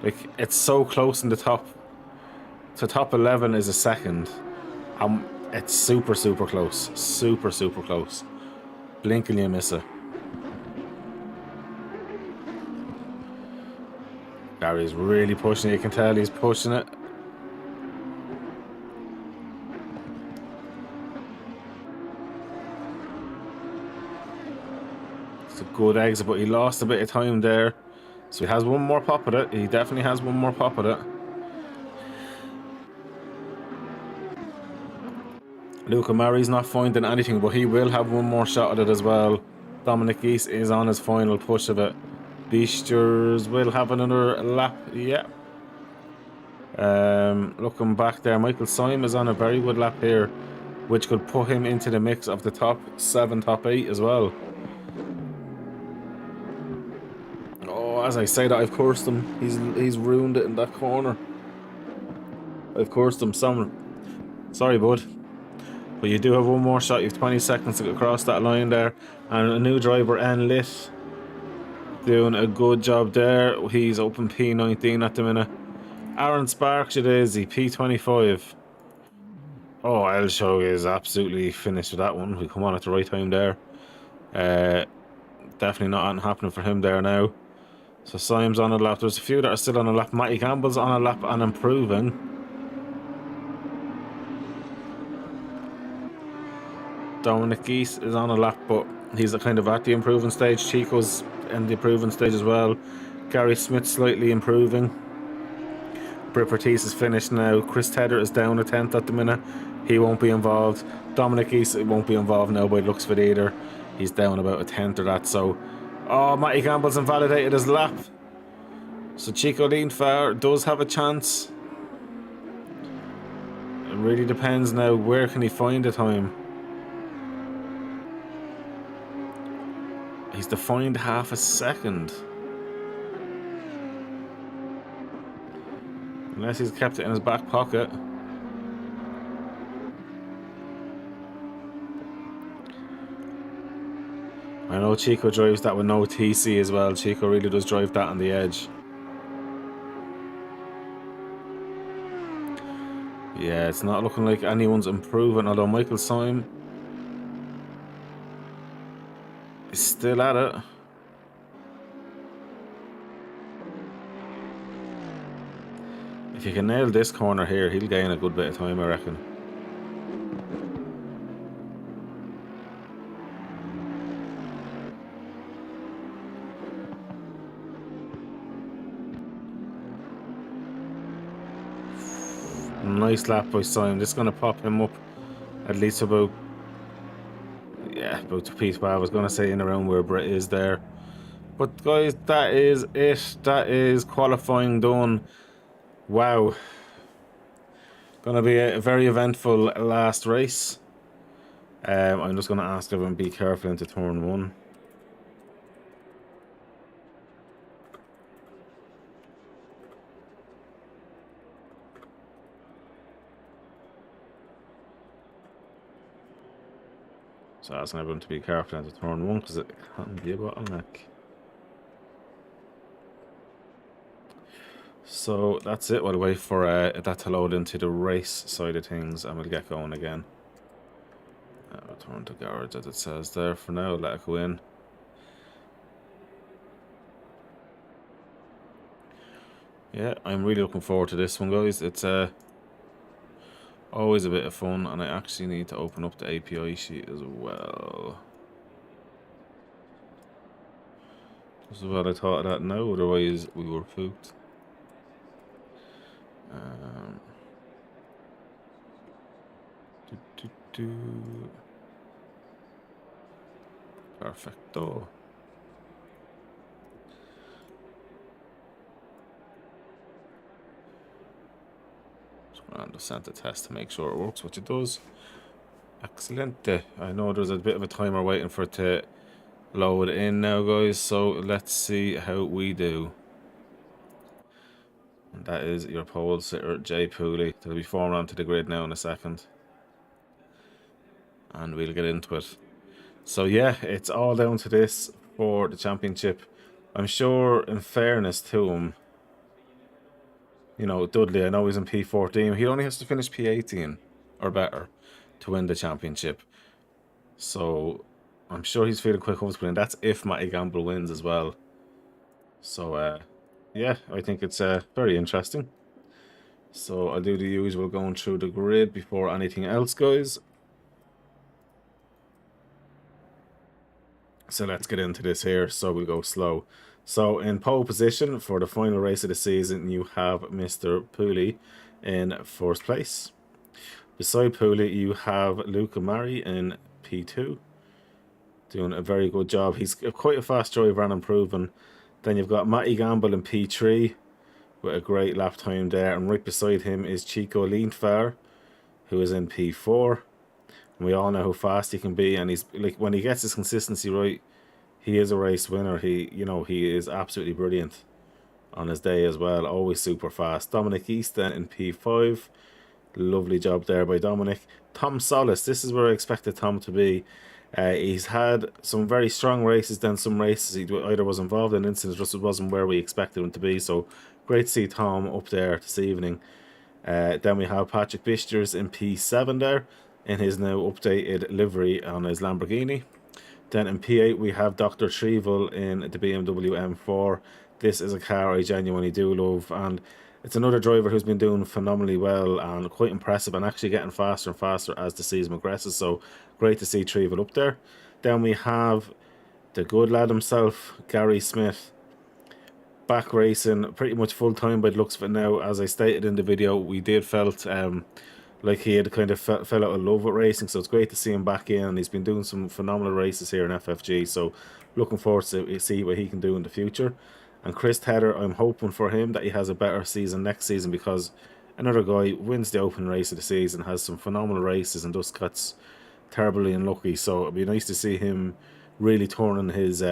S1: Like, it's so close in the top. to top 11 is a second. It's super close. Super close. Blink and you miss it. Gary's really pushing it. You can tell he's pushing it. It's a good exit, but he lost a bit of time there. So he has one more pop at it. He definitely has one more pop at it. Luca Mari's not finding anything, but he will have one more shot at it as well. Dominic Geese is on his final push of it. Beasters will have another lap. Yeah. Looking back there, Michael Syme is on a very good lap here, which could put him into the mix of the top 7, top 8 as well. Oh, as I say that, I've cursed him. He's ruined it in that corner. I've cursed him. Sorry, bud. But you do have one more shot. You have 20 seconds to get across that line there. And a new driver, N Lit, doing a good job there. He's open P19 at the minute. Aaron Sparks it is, he P25. Oh, Elshog is absolutely finished with that one. We come on at the right time there. Definitely not happening for him there now. So Syme's on a lap. There's a few that are still on a lap. Matty Gamble's on a lap and improving. Dominic Geese is on a lap, but he's kind of at the improving stage. Chico's in the improving stage as well. Gary Smith slightly improving. Britt Pertis is finished now. Chris Tedder is down a 10th at the minute. He won't be involved. Dominic Geese won't be involved now by looks of it either. He's down about a 10th or that. So, oh, Matty Campbell's invalidated his lap. So Chico leentvaar does have a chance. It really depends now. Where can he find the time? He's defined half a second. Unless he's kept it in his back pocket. I know Chico drives that with no TC as well. Chico really does drive that on the edge. Yeah, it's not looking like anyone's improving, although Michael Syme is still at it. If you can nail this corner here, he'll gain a good bit of time, I reckon. Nice lap by Syme. This is going to pop him up at least about, yeah, about P12. I was going to say in around where Brett is there. But guys, that is it. That is qualifying done. Wow. Gonna be a very eventful last race. I'm just gonna ask everyone be careful into turn 1. So asking everyone to be careful into turn 1 because it can be a bottleneck. So that's it. We'll wait for that to load into the race side of things and we'll get going again. Return to garage as it says there for now. Let it go in. Yeah, I'm really looking forward to this one, guys. It's always a bit of fun, and I actually need to open up the API sheet as well. This is what I thought of that now, otherwise we were pooped. Perfecto. Just going to send the test to make sure it works, which it does. Excellent. I know there's a bit of a timer waiting for it to load in now, guys, so let's see how we do. And that is your pole sitter, Jay Pooley. They'll be formed onto the grid now in a second. And we'll get into it. So yeah, it's all down to this for the championship. I'm sure, in fairness to him, You know, Dudley, I know he's in P14. He only has to finish P18 or better to win the championship. So I'm sure he's feeling quite comfortable, and that's if Matty Gamble wins as well. So, yeah, I think it's very interesting. So I'll do the usual going through the grid before anything else, guys. So let's get into this here. So we'll go slow. So in pole position for the final race of the season, you have Mr. Pooley in first place. Beside Pooley, you have Luca Mari in P2. Doing a very good job. He's quite a fast driver and improving. Then you've got Matty Gamble in P3 with a great lap time there. And right beside him is Chico leentvaar, who is in P4. And we all know how fast he can be. And he's like, when he gets his consistency right, he is a race winner. He is absolutely brilliant on his day as well. Always super fast. Dominic Easton in P5. Lovely job there by Dominic. Tom Solis. This is where I expected Tom to be. He's had some very strong races, then some races he either was involved in incidents, just wasn't where we expected him to be. So great to see Tom up there this evening. Then we have Patrick Bisters in P7 there in his now updated livery on his Lamborghini. Then in P8 we have Dr. Trevel in the BMW M4. This is a car I genuinely do love, and it's another driver who's been doing phenomenally well and quite impressive, and actually getting faster and faster as the season progresses. So great to see Trevel up there. Then we have the good lad himself, Gary Smith, back racing pretty much full time by the looks of it now. As I stated in the video, we did felt like he had kind of fell out of love with racing, so it's great to see him back in, and he's been doing some phenomenal races here in FFG, so looking forward to see what he can do in the future. And Chris Tedder, I'm hoping for him that he has a better season next season, because another guy wins the open race of the season, has some phenomenal races, and just gets terribly unlucky. So it'd be nice to see him really turning his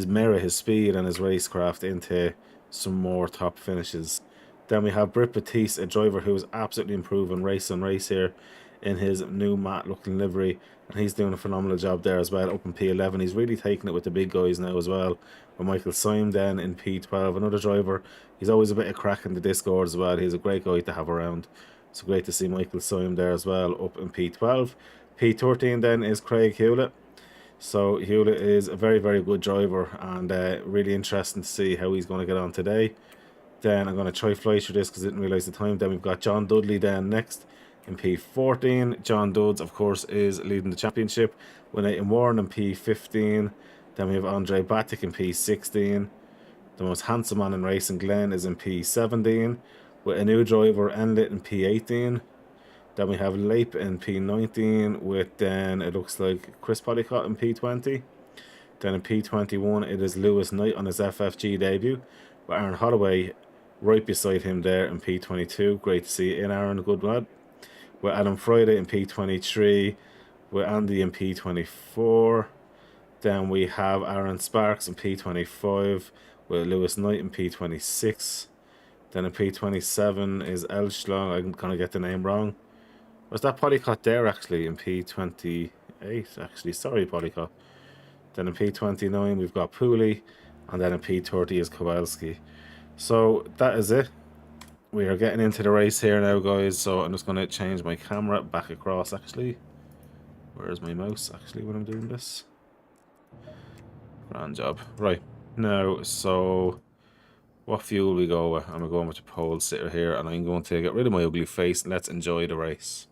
S1: merit, his speed and his racecraft into some more top finishes. Then we have Britt Batiste, a driver who is absolutely improving race on race here in his new matte looking livery, and he's doing a phenomenal job there as well, up in P11. He's really taking it with the big guys now as well. With Michael Syme then in P12, another driver. He's always a bit of crack in the Discord as well. He's a great guy to have around. So great to see Michael Syme there as well, up in P12. P13 then is Craig Hewlett. So Hewlett is a very, very good driver, and really interesting to see how he's going to get on today. Then I'm going to try fly through this because I didn't realise the time. Then we've got John Dudley then next in P14. John Duds, of course, is leading the championship. With Nathan Warren in P15. Then we have Andre Batic in P16. The most handsome man in racing, Glenn, is in P17. With a new driver, Enlit, in P18. Then we have Leip in P19. With then, it looks like Chris Polycott in P20. Then in P21, it is Lewis Knight on his FFG debut. With Aaron Holloway right beside him there in P22. Great to see in Aaron, a good lad. With Adam Friday in P23. With Andy in P24. Then we have Aaron Sparks in P25. With Lewis Knight in P26. Then in P27 is Elschlong. I'm going to get the name wrong. Was that Polycott there actually in P28? Actually, sorry, Polycott. Then in P29 we've got Pooley. And then in P30 is Kowalski. So that is it. We are getting into the race here now, guys. So I'm just going to change my camera back across, actually. Where's my mouse, actually, when I'm doing this? Grand job. Right. Now, so what fuel we go with? I'm going with the pole sitter here, and I'm going to get rid of my ugly face. Let's enjoy the race.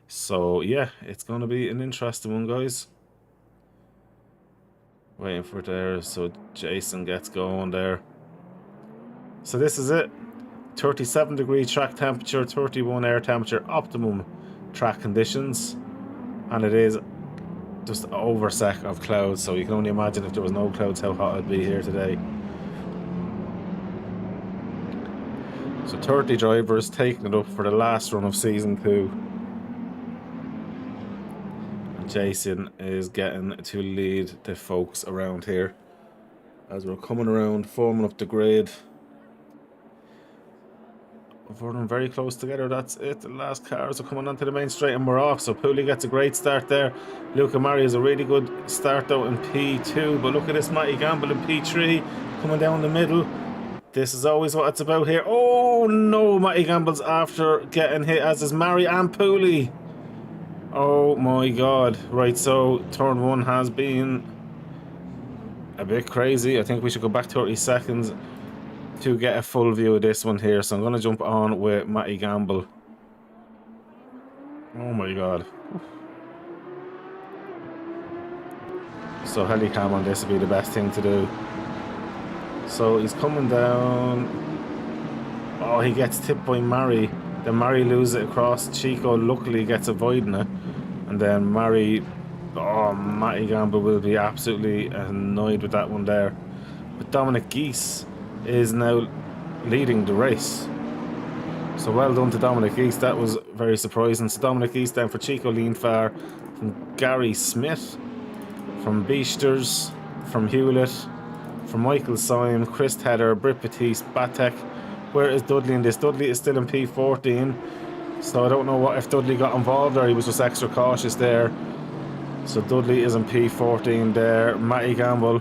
S1: So, yeah, it's going to be an interesting one, guys. Waiting for there, so Jason gets going there. So this is it. 37-degree track temperature, 31 air temperature, optimum track conditions. And it is just an oversack of clouds, so you can only imagine if there was no clouds how hot it'd be here today. So 30 drivers taking it up for the last run of season 2. And Jason is getting to lead the folks around here as we're coming around, forming up the grid. We're running very close together. That's it. The last cars are coming onto the main straight and we're off. So Pooley gets a great start there. Luca Mari has a really good start out in P2. But look at this Matty Gamble in P3 coming down the middle. This is always what it's about here. Oh no, Matty Gamble's after getting hit, as is Mari and Pooley. Oh my god. Right, so turn 1 has been a bit crazy. I think we should go back 30 seconds to get a full view of this one here. So I'm going to jump on with Matty Gamble. Oh my god. So helicam on this would be the best thing to do. So he's coming down. Oh, he gets tipped by Mari. Then Mari loses it across. Chico luckily gets avoiding it. And then Mari... Oh, Matty Gamble will be absolutely annoyed with that one there. But Dominic Geese is now leading the race. So well done to Dominic Geese. That was very surprising. So Dominic Geese down for Chico leentvaar, from Gary Smith, from Beasters, from Hewlett, from Michael Syme, Chris Tedder, Britt Batiste, Batek. Where is Dudley in this? Dudley is still in P14. So I don't know what if Dudley got involved or he was just extra cautious there. So Dudley is in P14 there. Matty Gamble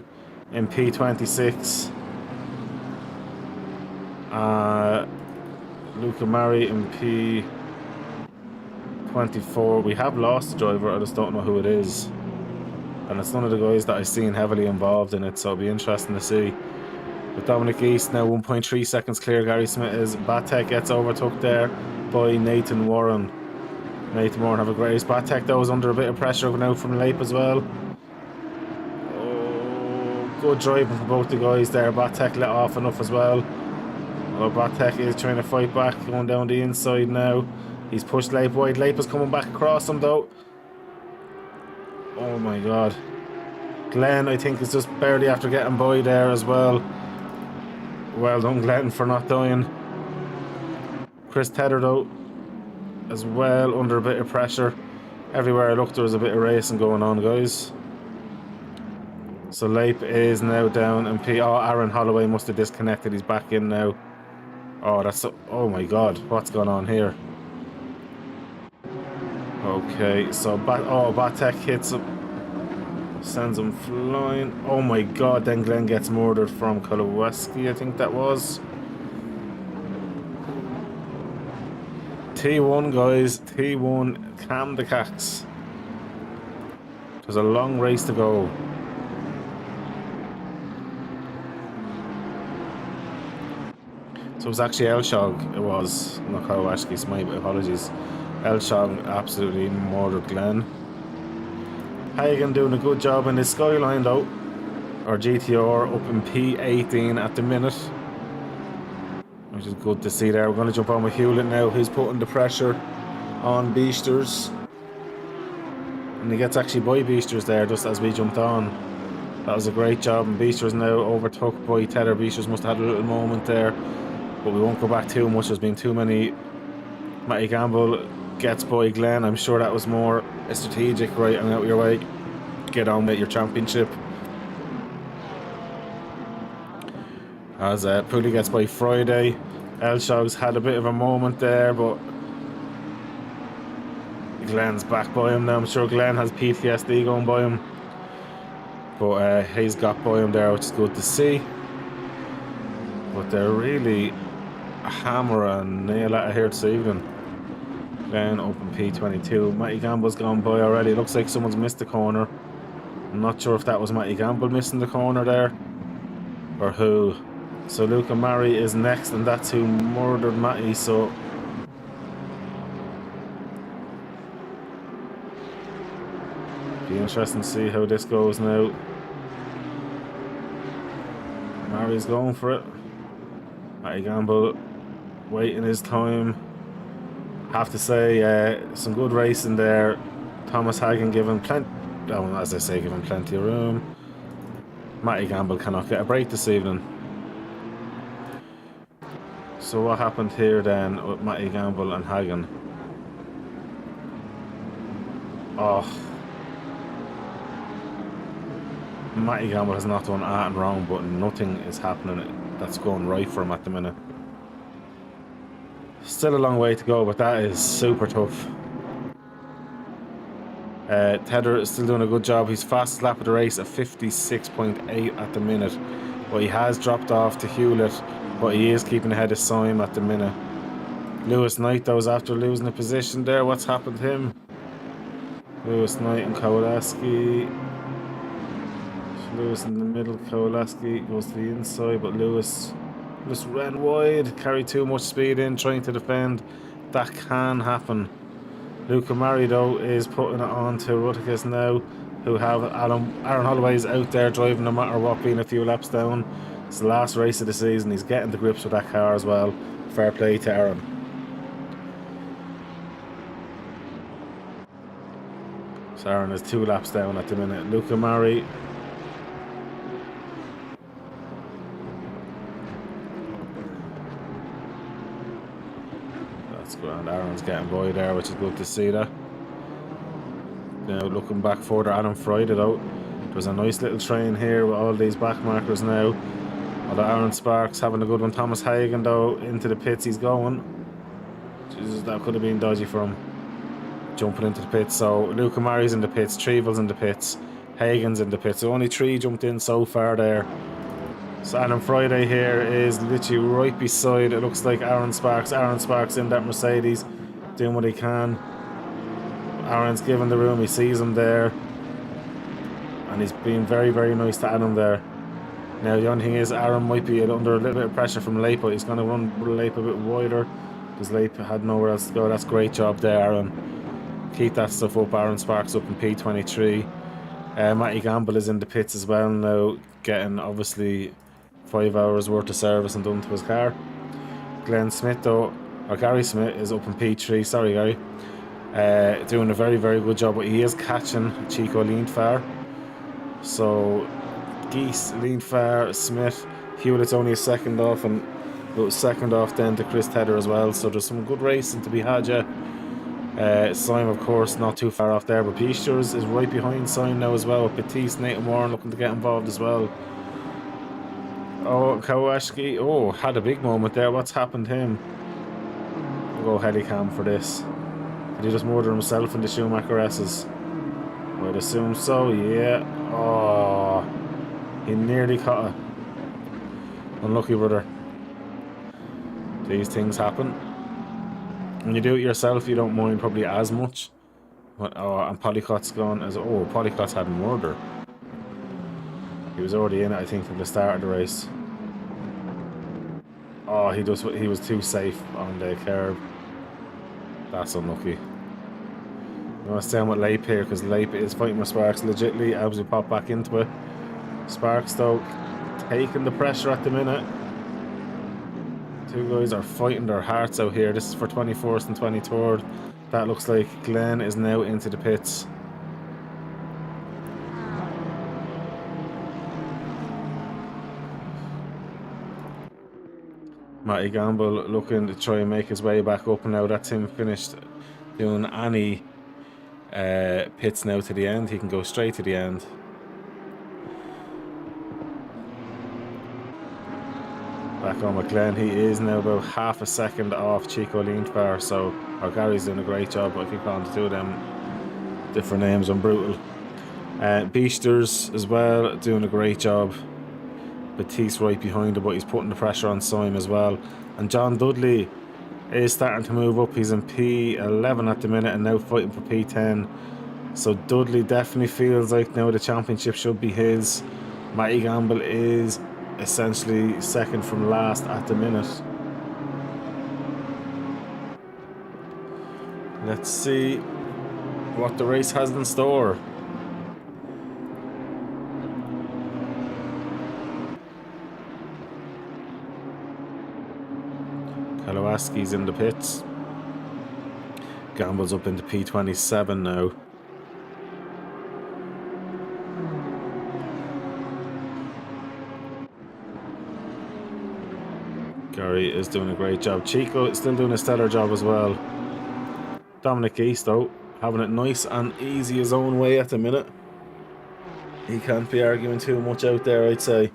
S1: in P26. Luca Mari in P24. We have lost the driver, I just don't know who it is. And it's none of the guys that I've seen heavily involved in it, so it'll be interesting to see. But Dominic East now 1.3 seconds clear. Gary Smith is. Batek gets overtook there by Nathan Warren. Nathan Warren have a great race. Batek though is under a bit of pressure going out from Lape as well. Oh, good driving for both the guys there. Batek let off enough as well. Although Batek is trying to fight back, going down the inside now. He's pushed Lape wide. Lape is coming back across him though. Oh my god. Glenn, I think, is just barely after getting by there as well. Well done, Glenn, for not dying. Chris Tedder, though, as well, under a bit of pressure. Everywhere I looked, there was a bit of racing going on, guys. So Lape is now down and Oh, Aaron Holloway must have disconnected. He's back in now. Oh, that's... Oh my god, what's going on here? Okay, so Batek hits him, sends him flying. Oh my god, then Glenn gets murdered from Koloweski, I think that was. T1, guys, T1, calm the cacks. There's a long race to go. So it was actually Elshog, it was, not Koloweski, my apologies. Elshog absolutely murdered Glenn. Hagen doing a good job in his Skyline though. Or GTR up in P18 at the minute, which is good to see there. We're going to jump on with Hewlett now, who's putting the pressure on Beasters. And he gets actually by Beasters there just as we jumped on. That was a great job, and Beasters now overtook by Tedder. Beasters must have had a little moment there, but we won't go back too much. There's been too many. Matty Gamble gets by Glenn. I'm sure that was more a strategic, right, and out your way, get on with your championship. As Pooley gets by Friday. Elshog's had a bit of a moment there, but Glenn's back by him now. I'm sure Glenn has PTSD going by him, but he's got by him there, which is good to see. But they're really a hammer and nail at it here this evening. Glenn open P22. Matty Gamble's gone by already. Looks like someone's missed the corner. I'm not sure if that was Matty Gamble missing the corner there or who. So Luca Mari is next, and that's who murdered Matty. So be interesting to see how this goes now. Mari's going for it. Matty Gamble waiting his time. Have to say, some good racing there. Thomas Hagen given plenty, as I say, given plenty of room. Matty Gamble cannot get a break this evening. So what happened here then with Matty Gamble and Hagen? Oh, Matty Gamble has not done anything wrong, but nothing is happening that's going right for him at the minute. Still a long way to go, but that is super tough. Tedder is still doing a good job. He's fastest lap of the race at 56.8 at the minute, but he has dropped off to Hewlett but he is keeping ahead of Syme at the minute. Lewis Knight, though, is after losing a position there. What's happened to him? Lewis Knight and Kowalski. Lewis in the middle, Kowalski goes to the inside, but Lewis just ran wide, carried too much speed in, trying to defend. That can happen. Luca Mari, though, is putting it on to Rutgers now, who have Aaron Holloway's out there driving no matter what, being a few laps down. It's the last race of the season. He's getting the grips with that car as well. Fair play to Aaron. So Aaron is 2 laps down at the minute. Luca Mari. That's grand. Aaron's getting by there, which is good to see that. Now looking back further, Adam Friday though. There's a nice little train here with all these back markers now. Although Aaron Sparks having a good one. Thomas Hagen though into the pits he's going. Jesus, that could have been dodgy for him. Jumping into the pits. So Luca Mari's in the pits, Trevel's in the pits, Hagen's in the pits. So only 3 jumped in so far there. So Adam Friday here is literally right beside, it looks like Aaron Sparks. Aaron Sparks in that Mercedes doing what he can. Aaron's given the room, he sees him there. And he's being very, very nice to Adam there. Now the only thing is Aaron might be under a little bit of pressure from Leip, but he's going to run Leip a bit wider because Leip had nowhere else to go. That's a great job there, Aaron. Keep that stuff up. Aaron Sparks up in P23. Matty Gamble is in the pits as well now, getting obviously 5 hours worth of service and done to his car. Glenn Smith though, or Gary Smith, is up in P3. Sorry, Gary. Doing a very, very good job, but he is catching Chico Leentvaar. So Geese, Leentvaar, Smith, Hewlett's only a second off, and about a second off then to Chris Tedder as well. So there's some good racing to be had, yeah. Syme, of course, not too far off there, but Piesters is right behind Syme now as well. Batiste, Nathan Warren looking to get involved as well. Oh, Kowalski, oh, had a big moment there. What's happened to him? We'll go helicam for this. Did he just murder himself in the Schumacher S's? I'd assume so, yeah. Oh, he nearly caught it. Unlucky, brother. These things happen. When you do it yourself, you don't mind probably as much. But, oh, and Polycott's gone as, oh, Polycott's had murder. He was already in it, I think, from the start of the race. Oh, he was too safe on the curb. That's unlucky. I'm going to stay on with Leip here because Leip is fighting with Sparks legitly as we pop back into it. Sparks, though, taking the pressure at the minute. Two guys are fighting their hearts out here. This is for 21st and 23rd. That looks like Glenn is now into the pits. Matty Gamble looking to try and make his way back up, and now that's him finished doing any pits now to the end. He can go straight to the end. Back on with Glenn. He is now about half a second off Chico Leentvaar, so our Gary's doing a great job. I keep calling the two of them different names. I'm brutal. Beasters as well, doing a great job. Batiste right behind him, but he's putting the pressure on Syme as well. And John Dudley is starting to move up. He's in P11 at the minute and now fighting for P10. So Dudley definitely feels like now the championship should be his. Matty Gamble is essentially second from last at the minute. Let's see what the race has in store. Kowalski's in the pits. Gamble's up into P27 now. Gary is doing a great job. Chico is still doing a stellar job as well. Dominic East, though, having it nice and easy his own way at the minute. He can't be arguing too much out there, I'd say.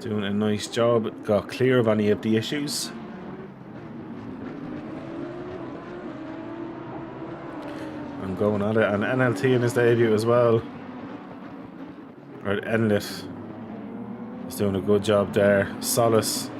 S1: Doing a nice job. Got clear of any of the issues. I'm going at it. And NLT in his debut as well. Or Enlit. He's doing a good job there. Solace,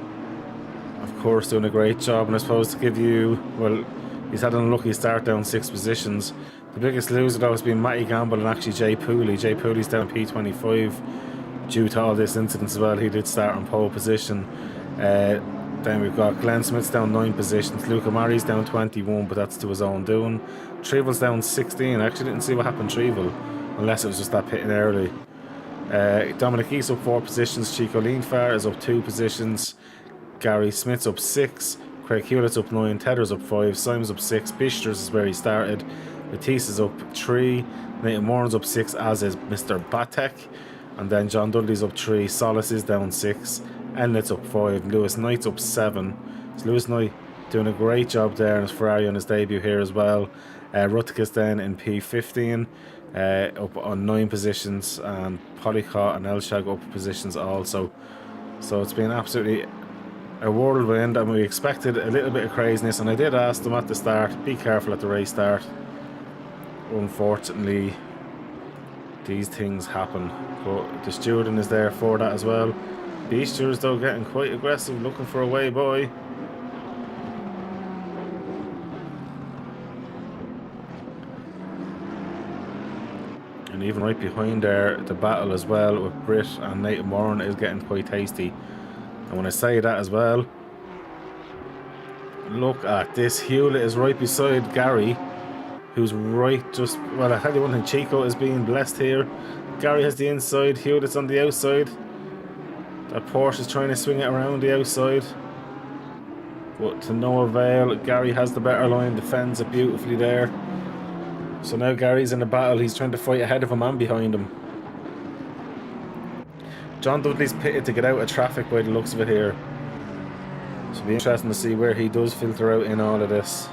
S1: of course, doing a great job. And I suppose to give you, well, he's had an unlucky start down 6 positions. The biggest loser though has been Matty Gamble and actually Jay Pooley. Jay Pooley's down P25 due to all this incident as well. He did start on pole position. Then we've got Glenn Smith's down 9 positions. Luca Mari's down 21, but that's to his own doing. Trevel's down 16. I actually didn't see what happened to Trevel, unless it was just that pitting early. Dominic East up 4 positions. Chico Leentvaar is up 2 positions. Gary Smith's up 6. Craig Hewlett's up 9. Tedder's up 5. Simon's up 6. Bishter's is where he started. Matisse is up 3. Nathan Moran's up 6, as is Mr. Batek. And then John Dudley's up 3. Solis is down 6. Enlet's up 5. Lewis Knight's up 7. So Lewis Knight doing a great job there in his Ferrari on his debut here as well. Rutgers then in P15. Up on 9 positions, and Polycott and Elshag up positions also. So it's been absolutely a whirlwind, and we expected a little bit of craziness, and I did ask them at the start, be careful at the race start. Unfortunately, these things happen, but the stewarding is there for that as well. Beasters though getting quite aggressive, looking for a way by. And even right behind there, the battle as well with Britt and Nathan Moran is getting quite tasty. And when I say that as well, look at this. Hewlett is right beside Gary, who's right just, well, I tell you one thing, Chico is being blessed here. Gary has the inside, Hewlett's on the outside. That Porsche is trying to swing it around the outside, but to no avail. Gary has the better line, defends it beautifully there. So now Gary's in a battle. He's trying to fight ahead of him and behind him. John Dudley's pitted to get out of traffic by the looks of it here. So it'll be interesting to see where he does filter out in all of this.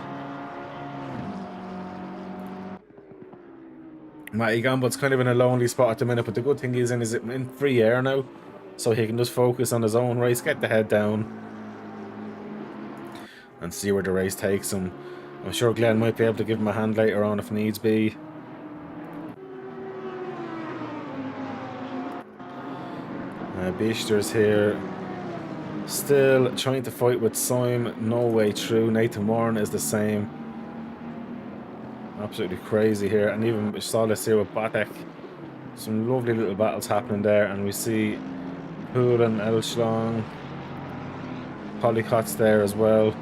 S1: Matty Gamble's kind of in a lonely spot at the minute, but the good thing is in free air now. So he can just focus on his own race, get the head down, and see where the race takes him. I'm sure Glenn might be able to give him a hand later on if needs be. Beester's here, still trying to fight with Syme, no way through. Nathan Moran is the same. Absolutely crazy here, and even we saw this here with Batek. Some lovely little battles happening there, and we see Poulin, Elschlong, Polycott's there as well.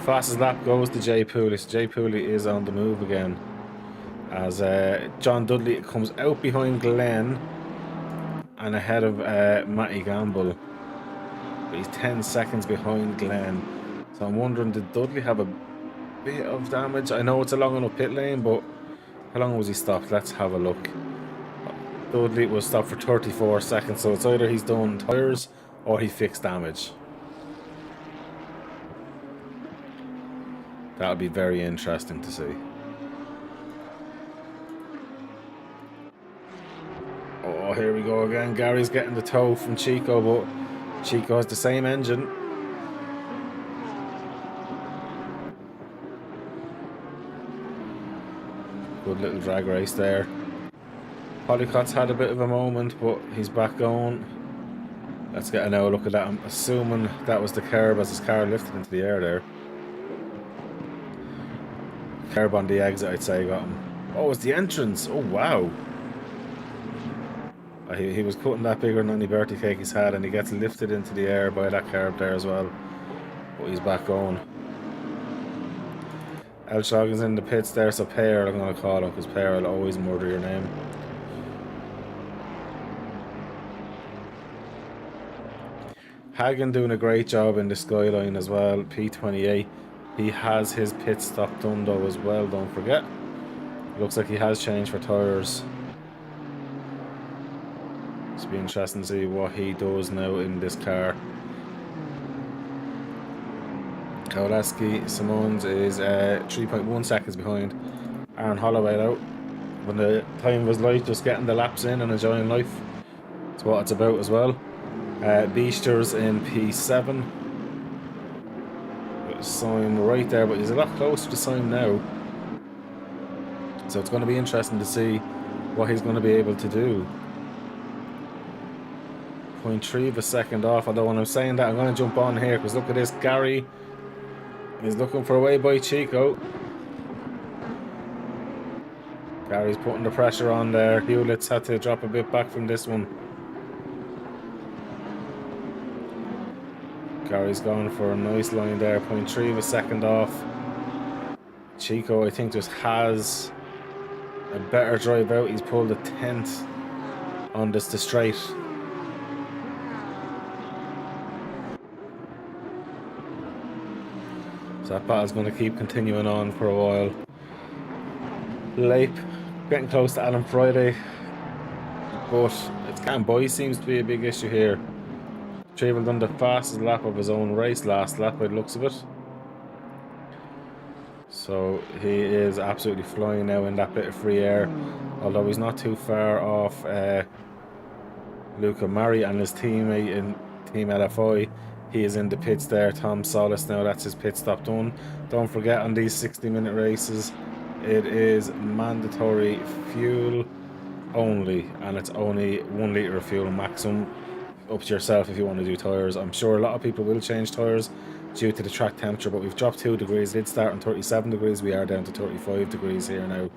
S1: Fastest lap goes to Jay Pooley. So Jay Pooley is on the move again, as John Dudley comes out behind Glenn and ahead of Matty Gamble, but he's 10 seconds behind Glenn. So I'm wondering, did Dudley have a bit of damage? I know it's a long enough pit lane, but how long was he stopped? Let's have a look. Dudley was stopped for 34 seconds, so it's either he's done tyres or he fixed damage. That would be very interesting to see. Oh, here we go again. Gary's getting the tow from Chico, but Chico has the same engine. Good little drag race there. Polycott's had a bit of a moment, but he's back going. Let's get another look at that. I'm assuming that was the curb as his car lifted into the air there. Curb on the exit, I'd say, got him. Oh, it's the entrance. Oh, wow. He was cutting that bigger than any birthday cake he's had, and he gets lifted into the air by that curb there as well. But he's back going. Elshoggin's in the pits there, so Pear I'm going to call him, because Pear will always murder your name. Hagen doing a great job in the skyline as well, P28. He has his pit stop done though as well, don't forget. Looks like he has changed for tyres. It's be interesting to see what he does now in this car. Kowalski Simons is 3.1 seconds behind Aaron Holloway out. When the time was light, just getting the laps in and enjoying life. That's what it's about as well. Beasters in P7. Syme right there, but he's a lot closer to Syme now. So it's going to be interesting to see what he's going to be able to do. 0.3 of a second off. Although when I'm saying that, I'm going to jump on here because look at this. Gary is looking for a way by Chico. Gary's putting the pressure on there. Hewlett's had to drop a bit back from this one. Gary's going for a nice line there. 0.3 of a second off. Chico, I think, just has a better drive out. He's pulled a 10th on this to straight. So that battle's going to keep continuing on for a while. Leip getting close to Alan Friday, but it's getting by seems to be a big issue here. Trevel done the fastest lap of his own race last lap by the looks of it. So he is absolutely flying now in that bit of free air, although he's not too far off Luca Mari and his teammate in Team LFI. He is in the pits there, Tom Solis now, that's his pit stop done. Don't forget, on these 60-minute races, it is mandatory fuel only, and it's only 1 litre of fuel maximum. Up to yourself if you want to do tyres. I'm sure a lot of people will change tyres due to the track temperature, but we've dropped 2 degrees. It did start on 37 degrees, we are down to 35 degrees here now.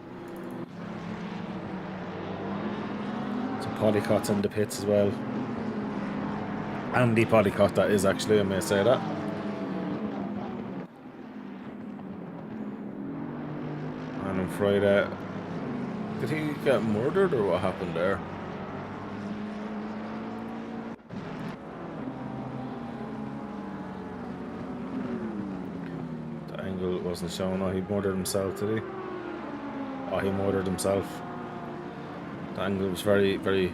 S1: So Polycott's in the pits as well. Andy Polycott, that is, actually, I may say that. And on Friday, did he get murdered or what happened there? The angle wasn't shown. Oh, he murdered himself, did he? Oh, he murdered himself. The angle was very, very...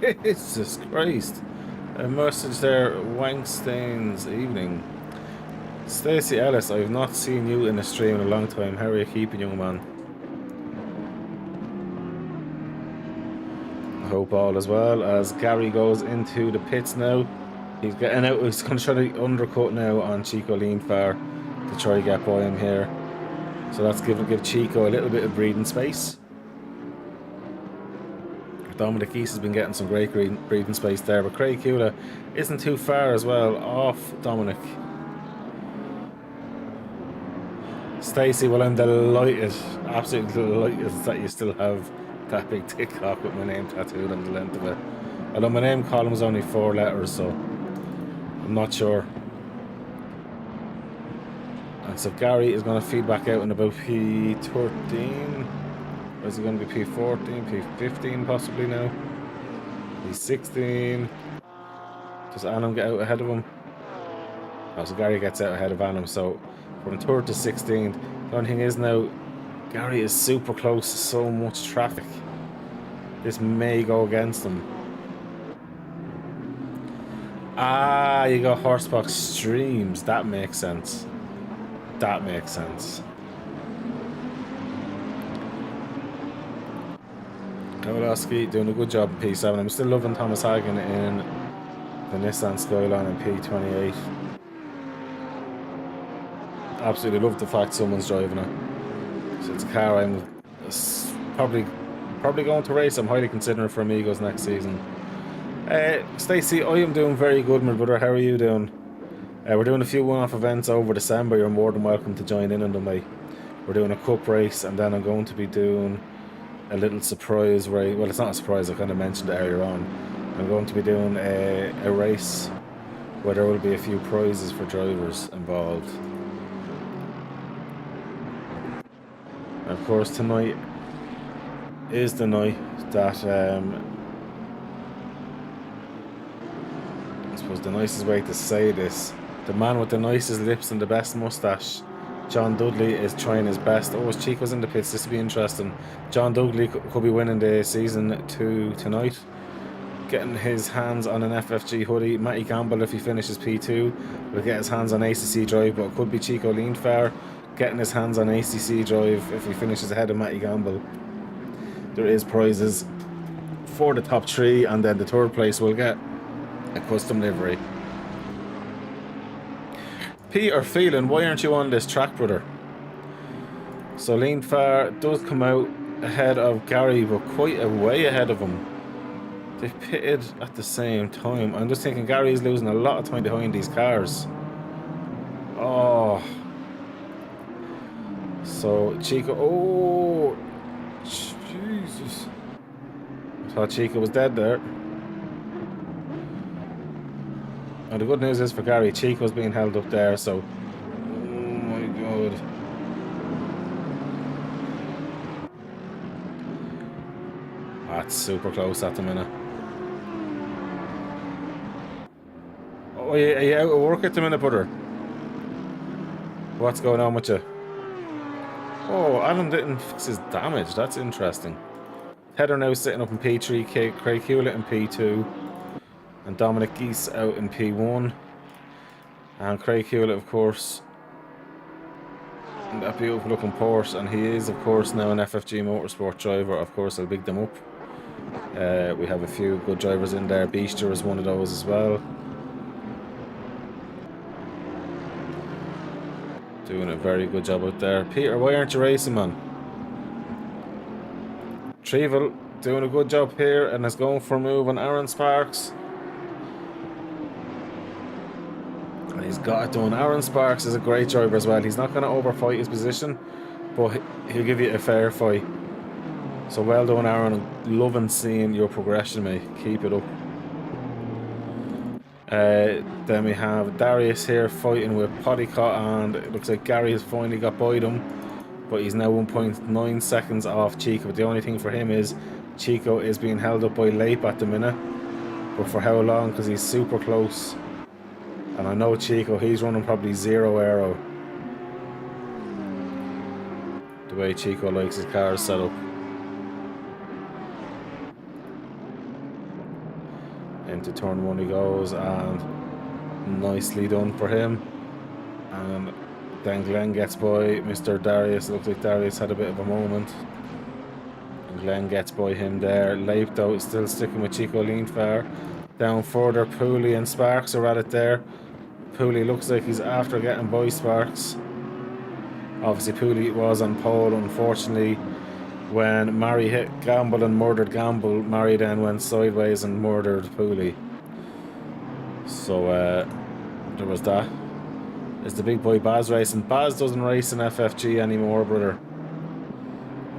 S1: Jesus Christ. A message there, Wangstain's evening. Stacey Ellis, I've not seen you in a stream in a long time. How are you keeping, young man? I hope all as well. As Gary goes into the pits now, he's getting out. He's going to try to undercut now on Chico Leentvaar to try to get by him here. So that's give Chico a little bit of breathing space. Dominic East has been getting some great breathing space there, but Craig Hewlett isn't too far as well off Dominic. Stacey, well, I'm delighted, absolutely delighted that you still have that big TikTok with my name tattooed on the length of it. Although my name column is only 4 letters, so I'm not sure. And so Gary is going to feed back out in about P13. Or is he going to be P14, P15 possibly now? P16. Does Anam get out ahead of him? Oh, so Gary gets out ahead of Anam. So from 3rd to 16th. The only thing is now, Gary is super close to so much traffic. This may go against him. Ah, you got Horsebox streams. That makes sense. That makes sense. Kowalski doing a good job in P7. I'm still loving Thomas Hagen in the Nissan Skyline in P28. Absolutely love the fact someone's driving it. So it's a car I'm probably going to race. I'm highly considering for Amigos next season. Stacey, I am doing very good, my brother. How are you doing? We're doing a few one-off events over December. You're more than welcome to join in on them, mate. We're doing a cup race, and then I'm going to be doing a little surprise race. Well, it's not a surprise, I kind of mentioned it earlier on. I'm going to be doing a race where there will be a few prizes for drivers involved. And of course, tonight is the night that I suppose the nicest way to say this, the man with the nicest lips and the best moustache, John Dudley, is trying his best. Oh, as Chico's in the pits, this will be interesting. John Dudley could be winning the season 2 tonight, getting his hands on an FFG hoodie. Matty Campbell, if he finishes P2, will get his hands on ACC drive, but it could be Chico Leentvaar getting his hands on ACC drive if he finishes ahead of Matty Campbell. There is prizes for the top 3, and then the 3rd place will get a custom livery. Peter Phelan, why aren't you on this track, brother? So Leentvaar does come out ahead of Gary, but quite a way ahead of him. They pitted at the same time. I'm just thinking Gary's losing a lot of time behind these cars. Oh. So Chico, oh, Jesus. I thought Chico was dead there. And the good news is for Gary, Chico's being held up there, so. Oh my God. That's super close at the minute. Oh, are you out of work at the minute, brother? What's going on with you? Oh, Adam didn't fix his damage. That's interesting. Heather now sitting up in P3, Craig Hewlett in P2, and Dominic Geese out in P1. And Craig Hewlett, of course, in that beautiful looking Porsche, and he is, of course, now an FFG Motorsport driver. Of course, I'll big them up. We have a few good drivers in there. Beaster is one of those as well. Doing a very good job out there. Peter, why aren't you racing, man? Trevel doing a good job here and is going for a move on Aaron Sparks. And he's got it done. Aaron Sparks is a great driver as well. He's not going to overfight his position, but he'll give you a fair fight. So well done, Aaron. I'm loving seeing your progression, mate. Keep it up. Then we have Darius here fighting with Podicott, and it looks like Gary has finally got by them, but he's now 1.9 seconds off Chico. But the only thing for him is Chico is being held up by Leip at the minute, but for how long? Because he's super close, and I know Chico, he's running probably 0 aero, the way Chico likes his cars set up. Into turn 1 he goes, and nicely done for him. And then Glenn gets by Mr. Darius. Looks like Darius had a bit of a moment, and Glenn gets by him there. Leip though still sticking with Chico leentvaar. Down further, Pooley and Sparks are at it there. Pooley looks like he's after getting by Sparks. Obviously Pooley was on pole. Unfortunately, when Murray hit Gamble and murdered Gamble, Murray then went sideways and murdered Pooley. So there was that. Is the big boy Baz racing? Baz doesn't race in FFG anymore, brother.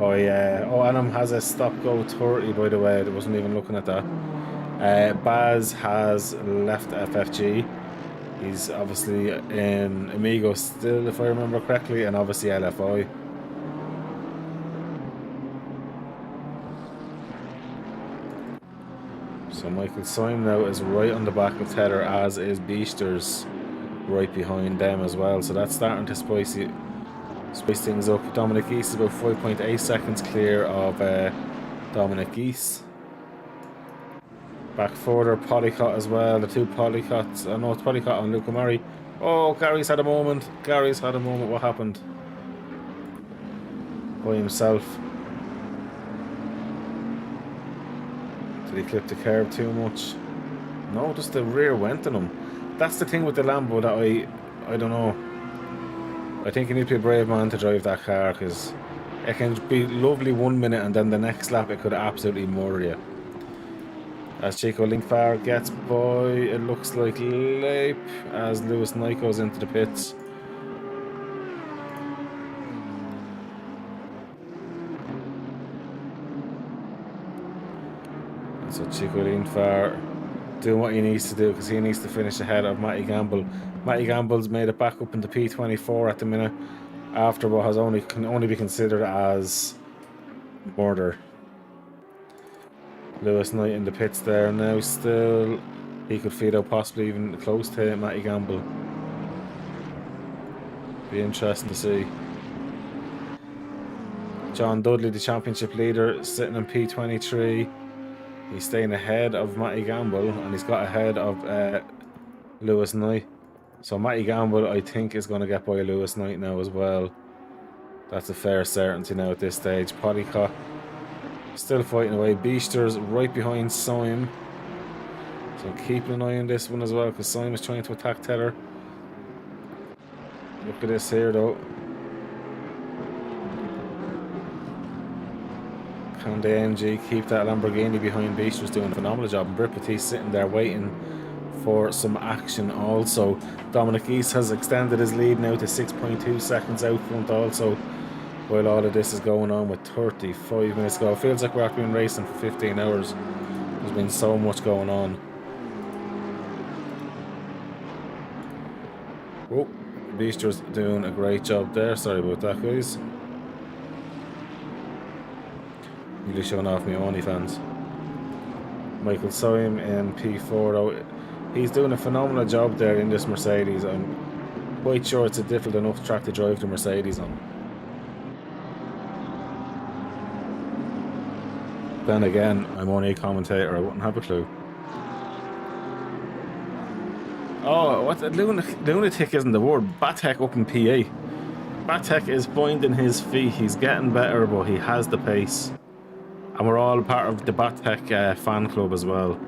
S1: Oh yeah. Oh, Adam has a stop-go 30, by the way. I wasn't even looking at that. Baz has left FFG. He's obviously in Amigo still, if I remember correctly, and obviously LFI. So Michael Syme now is right on the back of Tether, as is Beasters right behind them as well. So that's starting to spice things up. Dominic Geese is about 5.8 seconds clear of Dominic Geese. Back further, Podicott as well. The two Podicotts. I know it's Podicott and Luca Murray. Oh, Gary's had a moment. Gary's had a moment. What happened? By himself. Did he clip the curb too much? No, just the rear went on him. That's the thing with the Lambo that I don't know. I think you need to be a brave man to drive that car, because it can be lovely 1 minute and then the next lap it could absolutely murder you. As Chico leentvaar gets by, it looks like Leip as Lewis Knight goes into the pits. And so Chico leentvaar doing what he needs to do, because he needs to finish ahead of Matty Gamble. Matty Gamble's made it back up into P24 at the minute, after what can only be considered as murder. Lewis Knight in the pits there now still. He could feed out possibly even close to Matty Gamble. Be interesting to see. John Dudley, the championship leader, sitting in P23. He's staying ahead of Matty Gamble, and he's got ahead of Lewis Knight. So Matty Gamble, I think, is going to get by Lewis Knight now as well. That's a fair certainty now at this stage. Podicott still fighting away. Beasters right behind Syme. So keeping an eye on this one as well, because Syme is trying to attack Tether. Look at this here though. Can the AMG keep that Lamborghini behind Beast? Was doing a phenomenal job, and Brit Batiste sitting there waiting for some action also. Dominic East has extended his lead now to 6.2 seconds out front also, while all of this is going on with 35 minutes to go. It feels like we've been racing for 15 hours. There's been so much going on. Oh, Beaster's doing a great job there. Sorry about that, guys. Really showing off my OnlyFans. Michael Syme in P4 though. He's doing a phenomenal job there in this Mercedes. I'm quite sure it's a difficult enough track to drive the Mercedes on. Then again, I'm only a commentator, I wouldn't have a clue. Oh, what the lunatic isn't the word. Batek up in PA. Batek is finding his feet. He's getting better, but he has the pace. And we're all part of the Batek fan club as well.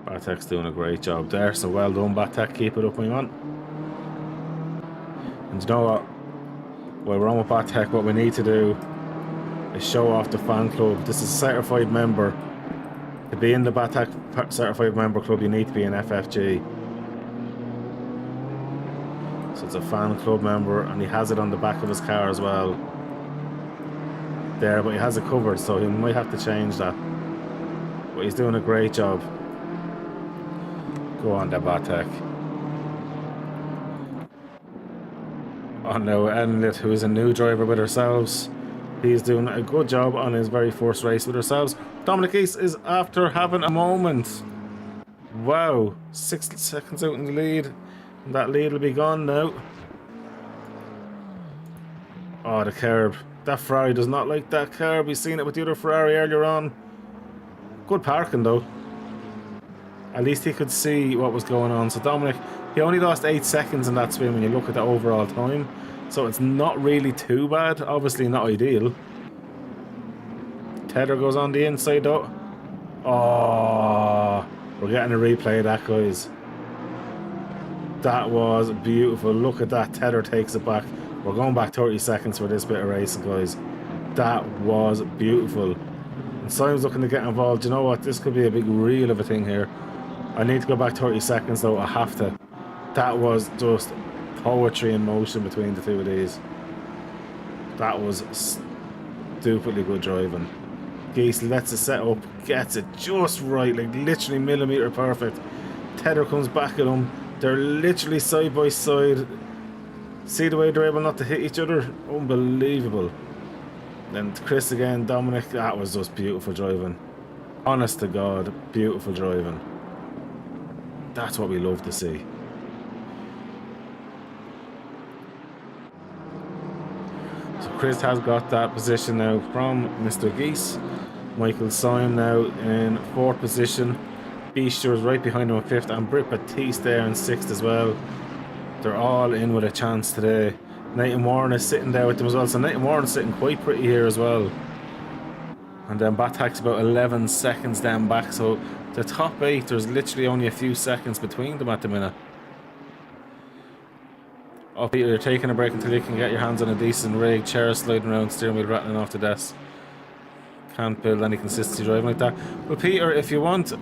S1: Batek's doing a great job there, so well done, Batek. Keep it up, my man. And you know what? While we're on with Batek, what we need to do is show off the fan club. This is a certified member. To be in the Batek certified member club, you need to be an FFG. So it's a fan club member, and he has it on the back of his car as well. There, but he has it covered, so he might have to change that. But he's doing a great job. Go on there, Batek. Oh no, Enlit, who is a new driver with ourselves. He's doing a good job on his very first race with ourselves. Dominic East is after having a moment. Wow, 6 seconds out in the lead. And that lead will be gone now. Oh, the curb. That Ferrari does not like that curb. We've seen it with the other Ferrari earlier on. Good parking though. At least he could see what was going on. So Dominic, he only lost 8 seconds in that spin when you look at the overall time. So it's not really too bad. Obviously not ideal. Tether goes on the inside though. Oh, we're getting a replay of that, guys. That was beautiful. Look at that. Tether takes it back. We're going back 30 seconds for this bit of racing, guys. That was beautiful. And Simon's looking to get involved. You know what? This could be a big reel of a thing here. I need to go back 30 seconds though. I have to. That was just poetry in motion between the two of these. That was stupidly good driving. Geese lets it set up, gets it just right, like literally millimeter perfect. Tether comes back at him. They're literally side by side. See the way they're able not to hit each other? Unbelievable. Then Chris again, Dominic, that was just beautiful driving. Honest to God, beautiful driving. That's what we love to see. So Chris has got that position now from Mr. Geese. Michael Syme now in 4th position. Beaster is right behind him in 5th, and Brit Batiste there in 6th as well. They're all in with a chance today. Nathan Warren is sitting there with them as well, so Nathan Warren's sitting quite pretty here as well. And then Batek's about 11 seconds down back, so the top 8, there's literally only a few seconds between them at the minute. Oh, Peter, you're taking a break until you can get your hands on a decent rig. Chair sliding around, steering wheel rattling off the desk. Can't build any consistency driving like that. Well, Peter, if you want,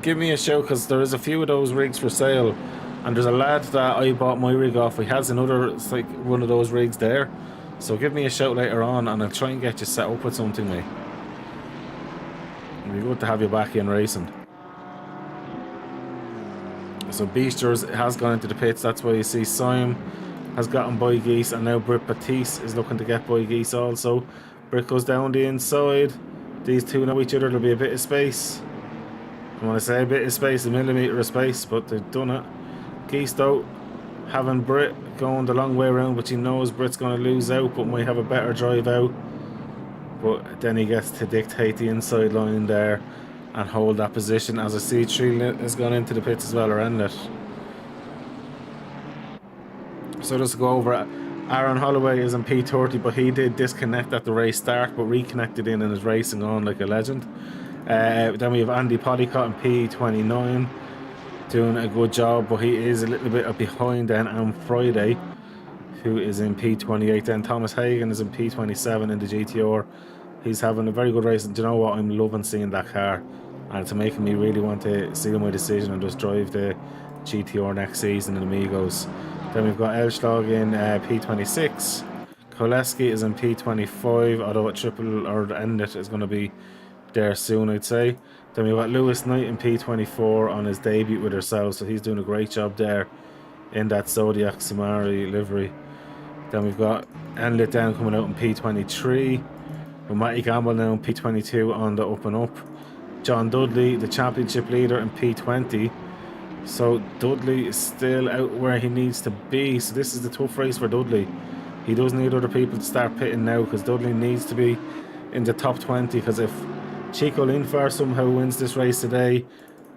S1: give me a shout, because there is a few of those rigs for sale. And there's a lad that I bought my rig off. He has another, it's like one of those rigs there. So give me a shout later on, and I'll try and get you set up with something, mate. It'd be good to have you back in racing. So Beasters has gone into the pits. That's why you see Syme has gotten by Geese, and now Brit Batiste is looking to get by Geese also. Brit goes down the inside. These two know each other. There'll be a bit of space. I want to say a bit of space, a millimetre of space, but they've done it. Geese though, having Brit going the long way around, but he knows Brit's going to lose out, but might have a better drive out. But then he gets to dictate the inside line there and hold that position, as I see Tree has gone into the pits as well, or ended it. So just to go over it, Aaron Holloway is in P30, but he did disconnect at the race start, but reconnected in and is racing on like a legend. Then we have Andy Podicott in P29, doing a good job, but he is a little bit behind then on Friday. who is in P28. Then Thomas Hagen is in P27 in the GTR. He's having a very good race, and do you know what? I'm loving seeing that car, and it's making me really want to seal my decision and just drive the GTR next season in Amigos. Then we've got Elschlag in P26. Koleski is in P25, although a triple or the end it is going to be there soon, I'd say. Then we've got Lewis Knight in P24 on his debut with ourselves, so he's doing a great job there in that Zodiac Samari livery. Then we've got Enlit down coming out in P23. With Matty Gamble now in P22 on the up and up. John Dudley, the championship leader, in P20. So Dudley is still out where he needs to be. So this is the tough race for Dudley. He does need other people to start pitting now, because Dudley needs to be in the top 20. Because if Chico Leentvaar somehow wins this race today,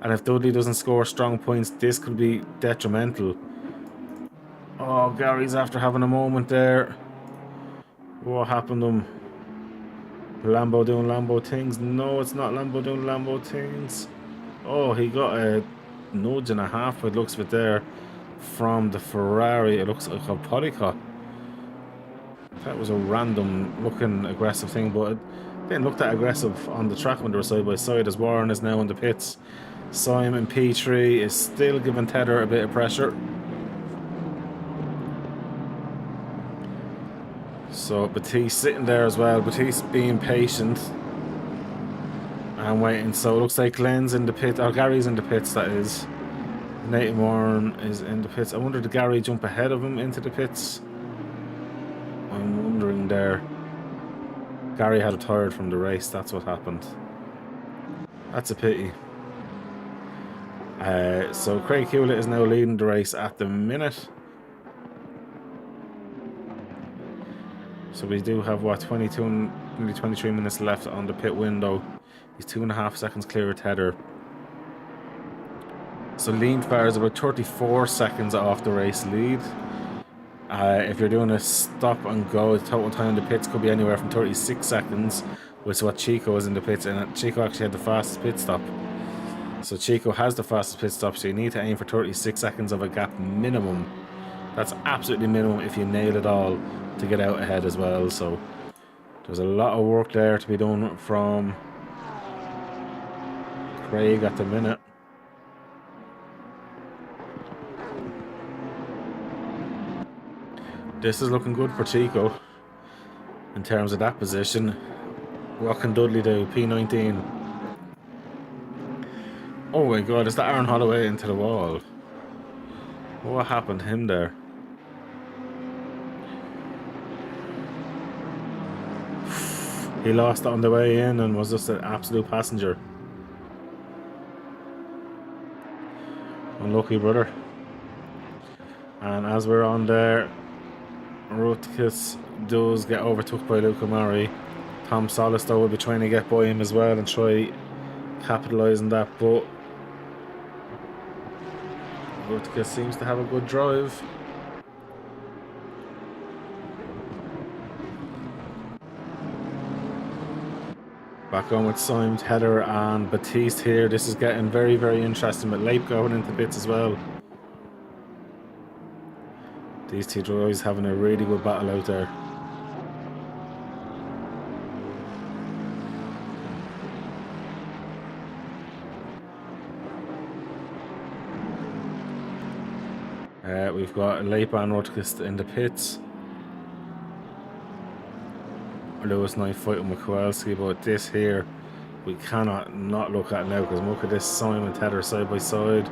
S1: and if Dudley doesn't score strong points, this could be detrimental. Oh, Gary's after having a moment there. What happened to him? Lambo doing Lambo things? No, it's not Lambo doing Lambo things. Oh, he got a nudge and a half, it looks of it there, from the Ferrari. It looks like a polycop. That was a random looking aggressive thing, but it didn't look that aggressive on the track when they were side by side, as Warren is now in the pits. Simon P3 is still giving Tether a bit of pressure. So Batiste sitting there as well. Batiste being patient and waiting. So it looks like Glenn's in the pit, or Gary's in the pits, that is. Nathan Warren is in the pits. I wonder, did Gary jump ahead of him into the pits? I'm wondering there. Gary had a tired from the race, that's what happened. That's a pity. So Craig Hewlett is now leading the race at the minute. So we do have, what, 22, nearly 23 minutes left on the pit window. He's 2.5 seconds clear of Tether. So Leentvaar is about 34 seconds off the race lead. If you're doing a stop and go, the total time in the pits could be anywhere from 36 seconds, which is what Chico is in the pits, and Chico actually had the fastest pit stop. So Chico has the fastest pit stop, so you need to aim for 36 seconds of a gap minimum. That's absolutely minimum if you nail it all to get out ahead as well. So there's a lot of work there to be done from Craig at the minute. This is looking good for Chico in terms of that position. What can Dudley do? P19. Oh my god, is that Aaron Holloway into the wall? What happened to him there? He lost on the way in and was just an absolute passenger. Unlucky, brother. And as we're on there, Rutkus does get overtook by Luca Murray. Tom Solis though will be trying to get by him as well and try capitalise on that, but Rutkus seems to have a good drive. Back on with Simon, Tether and Batiste here. This is getting very, very interesting with Leip going into pits as well. These two drivers having a really good battle out there. We've got Leip and Rutkus in the pits. Lewis Knight fighting with Kowalski, but this here we cannot not look at now, because look at this, Simon and Tether side by side.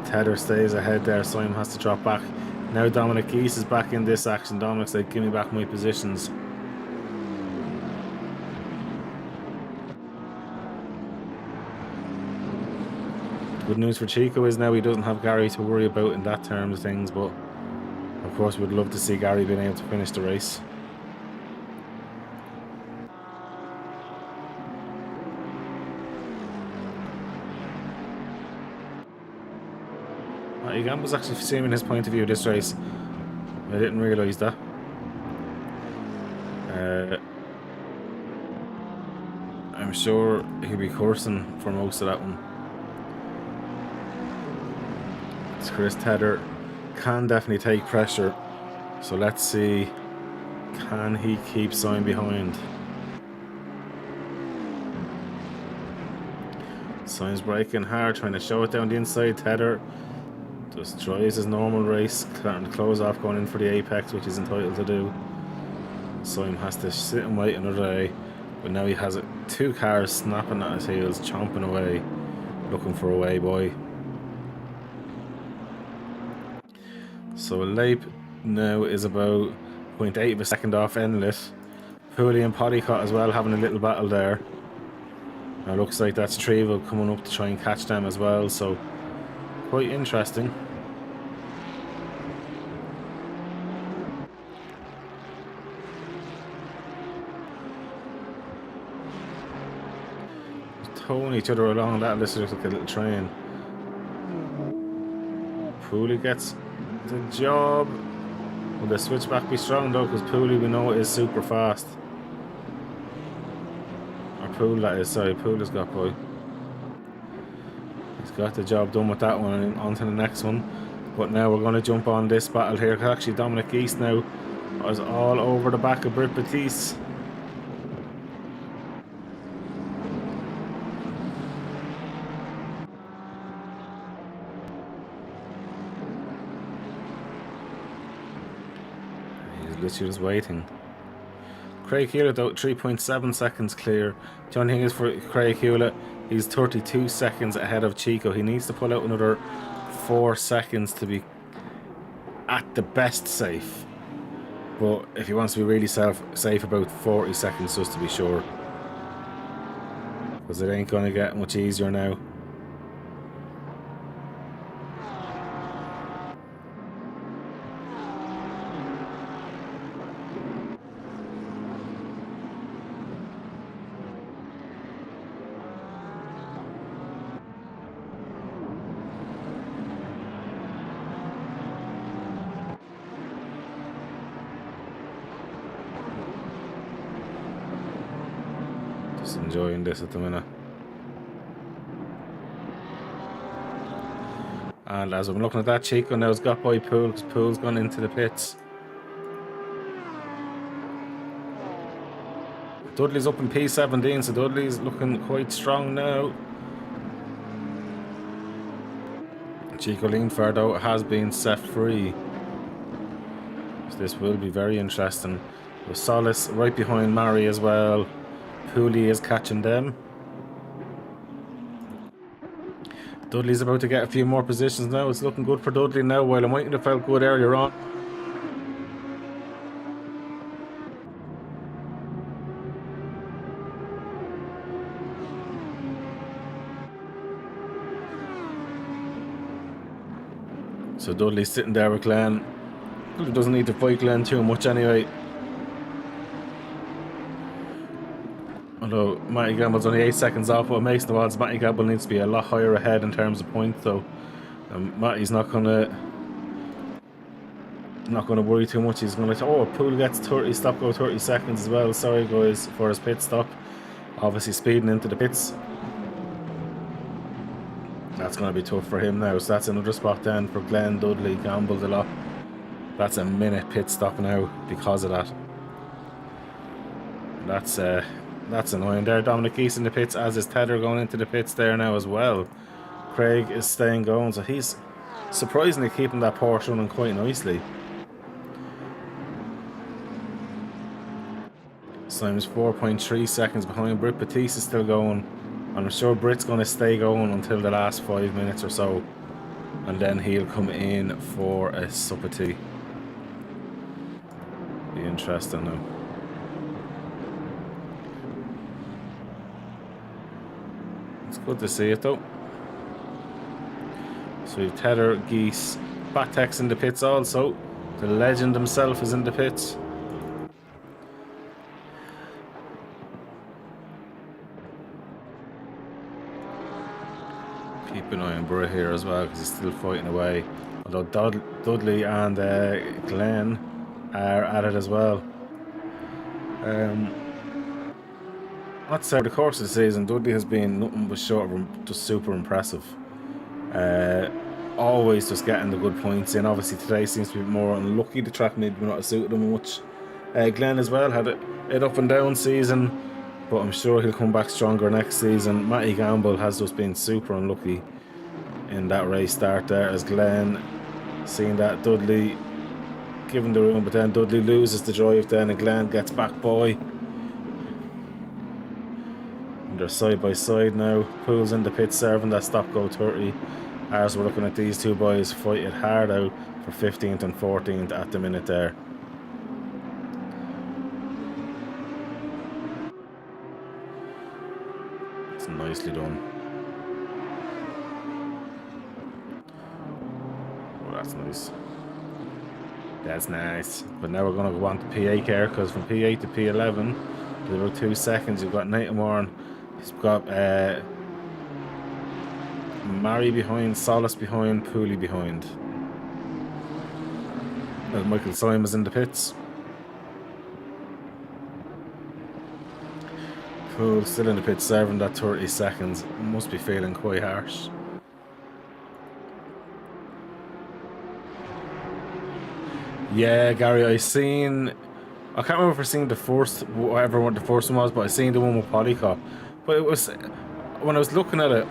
S1: Tether stays ahead there, Simon has to drop back. Now Dominic Geese is back in this action. Dominic's like, give me back my positions. Good news for Chico is now he doesn't have Gary to worry about in that terms of things, but of course we'd love to see Gary being able to finish the race. Egan was actually seeing his point of view of this race. I didn't realise that. I'm sure he'll be coursing for most of that one. It's Chris Tether can definitely take pressure So let's see, can he keep Sion behind? Sion's braking hard, trying to show it down the inside. Tedder just tries his normal race, starting to close off, going in for the apex, which he's entitled to do. Sion has to sit and wait another day, but now he has 2 cars snapping at his heels, chomping away, looking for a way boy. So Leip now is about 0.8 of a second off Enlit. Pooley and Podicott as well having a little battle there. Now it looks like that's Trevel coming up to try and catch them as well, so quite interesting. Towing each other along, that looks like a little train. Pooley gets the job. Will the switchback be strong though? Because Pooley, we know, is super fast. Or Pool, that is, sorry, Pool has got boy. He's got the job done with that one, and on to the next one. But now we're going to jump on this battle here. Actually, Dominic East now is all over the back of Britt Batiste. Literally just waiting. Craig Hewlett though, 3.7 seconds clear. The only thing is for Craig Hewlett, he's 32 seconds ahead of Chico. He needs to pull out another 4 seconds to be at the best safe. But if he wants to be really safe, about 40 seconds just to be sure. Because it ain't going to get much easier now. Just enjoying this at the minute. And as I'm looking at that, Chico now has got by Pool, because Pool's gone into the pits. Dudley's up in P17, so Dudley's looking quite strong now. Chico leentvaar though has been set free. So this will be very interesting. With Solis right behind Mari as well. Pooley is catching them. Dudley's about to get a few more positions now. It's looking good for Dudley now, while it mightn't have felt good earlier on. So Dudley's sitting there with Glenn. Dudley doesn't need to fight Glenn too much anyway. Although Matty Gamble's only 8 seconds off, what makes the odds Matty Gamble needs to be a lot higher ahead in terms of points though. Matty's not gonna worry too much. He's gonna Pool gets 30 stop go 30 seconds as well. Sorry guys for his pit stop. Obviously speeding into the pits. That's gonna be tough for him now. So that's another spot then for Glenn, Dudley, Gamble a lot. That's a minute pit stop now because of that. That's annoying there. Dominic East in the pits, as is Tedder going into the pits there now as well. Craig is staying going, so he's surprisingly keeping that Porsche running quite nicely. Simon's 4.3 seconds behind. Britt Batiste is still going. And I'm sure Britt's going to stay going until the last 5 minutes or so. And then he'll come in for a sup of tea. Be interesting now. It's good to see it though. So we've Tedder, Geese, Batex in the pits also. The legend himself is in the pits. Keep an eye on Burr here as well because he's still fighting away. Although Dudley and Glenn are at it as well. I'd say over the course of the season, Dudley has been nothing but short of just super impressive. always just getting the good points in. Obviously today seems to be more unlucky. The track maybe not suited him much. Glenn as well had it up and down season, but I'm sure he'll come back stronger next season. Matty Gamble has just been super unlucky in that race start there, as Glenn, seeing that Dudley given the room, but then Dudley loses the drive then and Glenn gets back by. And they're side by side now. Poole's in the pit serving that stop-go 30. As we're looking at these two boys fight it hard out for 15th and 14th at the minute there. It's nicely done. Oh, that's nice. That's nice. But now we're going to go on to P8 here, because from P8 to P11, there's about 2 seconds. You've got Nathan Warren. He's got Murray behind, Solis behind, Pooley behind. There's Michael Simons in the pits. Poole still in the pits, serving that 30 seconds. Must be feeling quite harsh. Yeah, Gary, I can't remember if I seen the first, whatever one the first one was, but I seen the one with Polycop. But it was, when I was looking at it,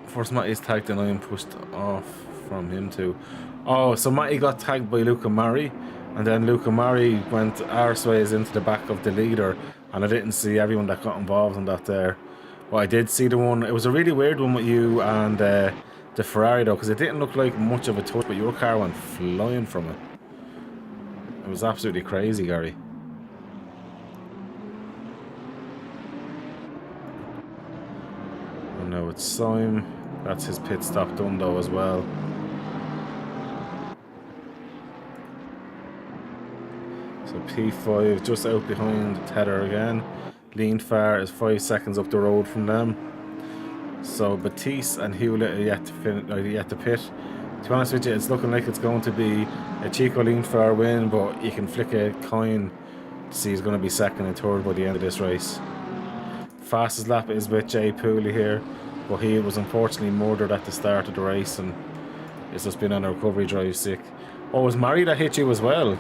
S1: first Matty's tagged and I'm pushed off from him too. Oh, so Matty got tagged by Luca Murray, and then Luca Murray went arseways into the back of the leader, and I didn't see everyone that got involved in that there. But I did see the one, it was a really weird one with you and the Ferrari though, because it didn't look like much of a touch, but your car went flying from it. It was absolutely crazy, Gary. Oh no, it's Sim. That's his pit stop done though as well. So P5 just out behind Tether again. Leentvaar is 5 seconds up the road from them. So Batiste and Hewlett are yet to pit. To be honest with you, it's looking like it's going to be a Chico Leentvaar win, but you can flick a coin to see he's going to be second and third by the end of this race. Fastest lap is with Jay Pooley here, but he was unfortunately murdered at the start of the race and it's just been on a recovery drive sick. Oh, it was Murray that hit you as well?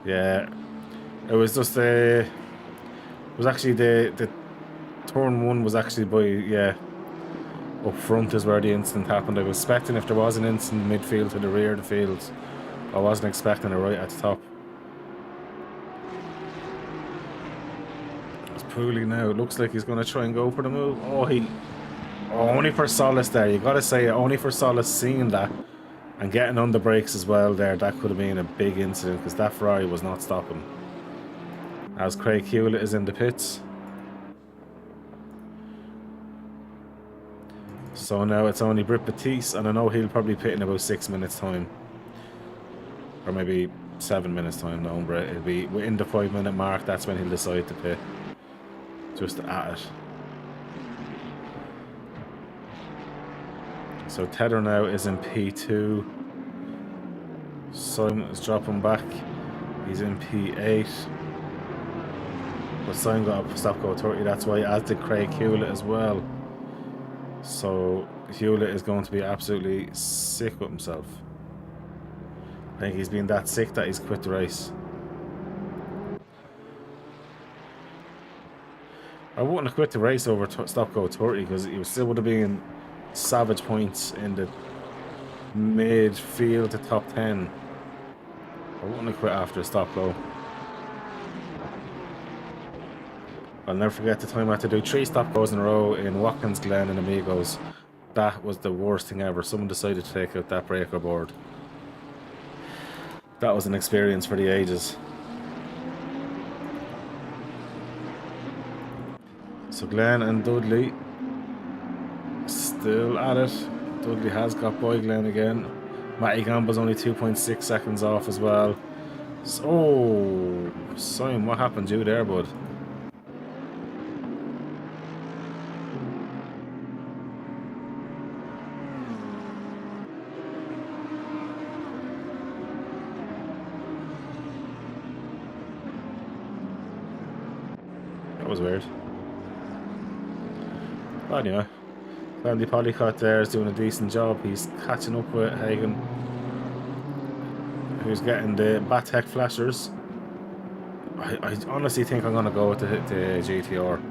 S1: Yeah, it was just it was actually the turn one was actually by, yeah, up front is where the incident happened. I was expecting if there was an incident midfield to the rear of the field. I wasn't expecting it right at the top. It's Pooley now. It looks like he's going to try and go for the move. Oh, only for Solis there. You got to say, only for Solis seeing that and getting on the brakes as well there. That could have been a big incident because that Ferrari was not stopping. As Craig Hewlett is in the pits. So now it's only Britt Batiste, and I know he'll probably pit in about 6 minutes time. Or maybe 7 minutes time, no, but it'll be within the 5 minute mark, that's when he'll decide to pit. Just at it. So Tether now is in P2. Simon is dropping back. He's in P8. But Simon got a stop go 30, that's why, as did Craig Hewlett as well. So Hewlett is going to be absolutely sick with himself. I think he's been that sick that he's quit the race. I wouldn't have quit the race over stop go 30 because he still would have been savage points in the midfield to top 10. I wouldn't have quit after a stop go. I'll never forget the time I had to do 3 stop goes in a row in Watkins Glen and Amigos. That was the worst thing ever. Someone decided to take out that breaker board. That was an experience for the ages. So Glenn and Dudley still at it. Dudley has got by Glenn again. Matty Gamble's only 2.6 seconds off as well. So, oh, Simon, what happened to you there, bud? That was weird. Anyway, Andy Polycott there is doing a decent job. He's catching up with Hagen, who's getting the Batek flashers. I honestly think I'm going to go with the GTR.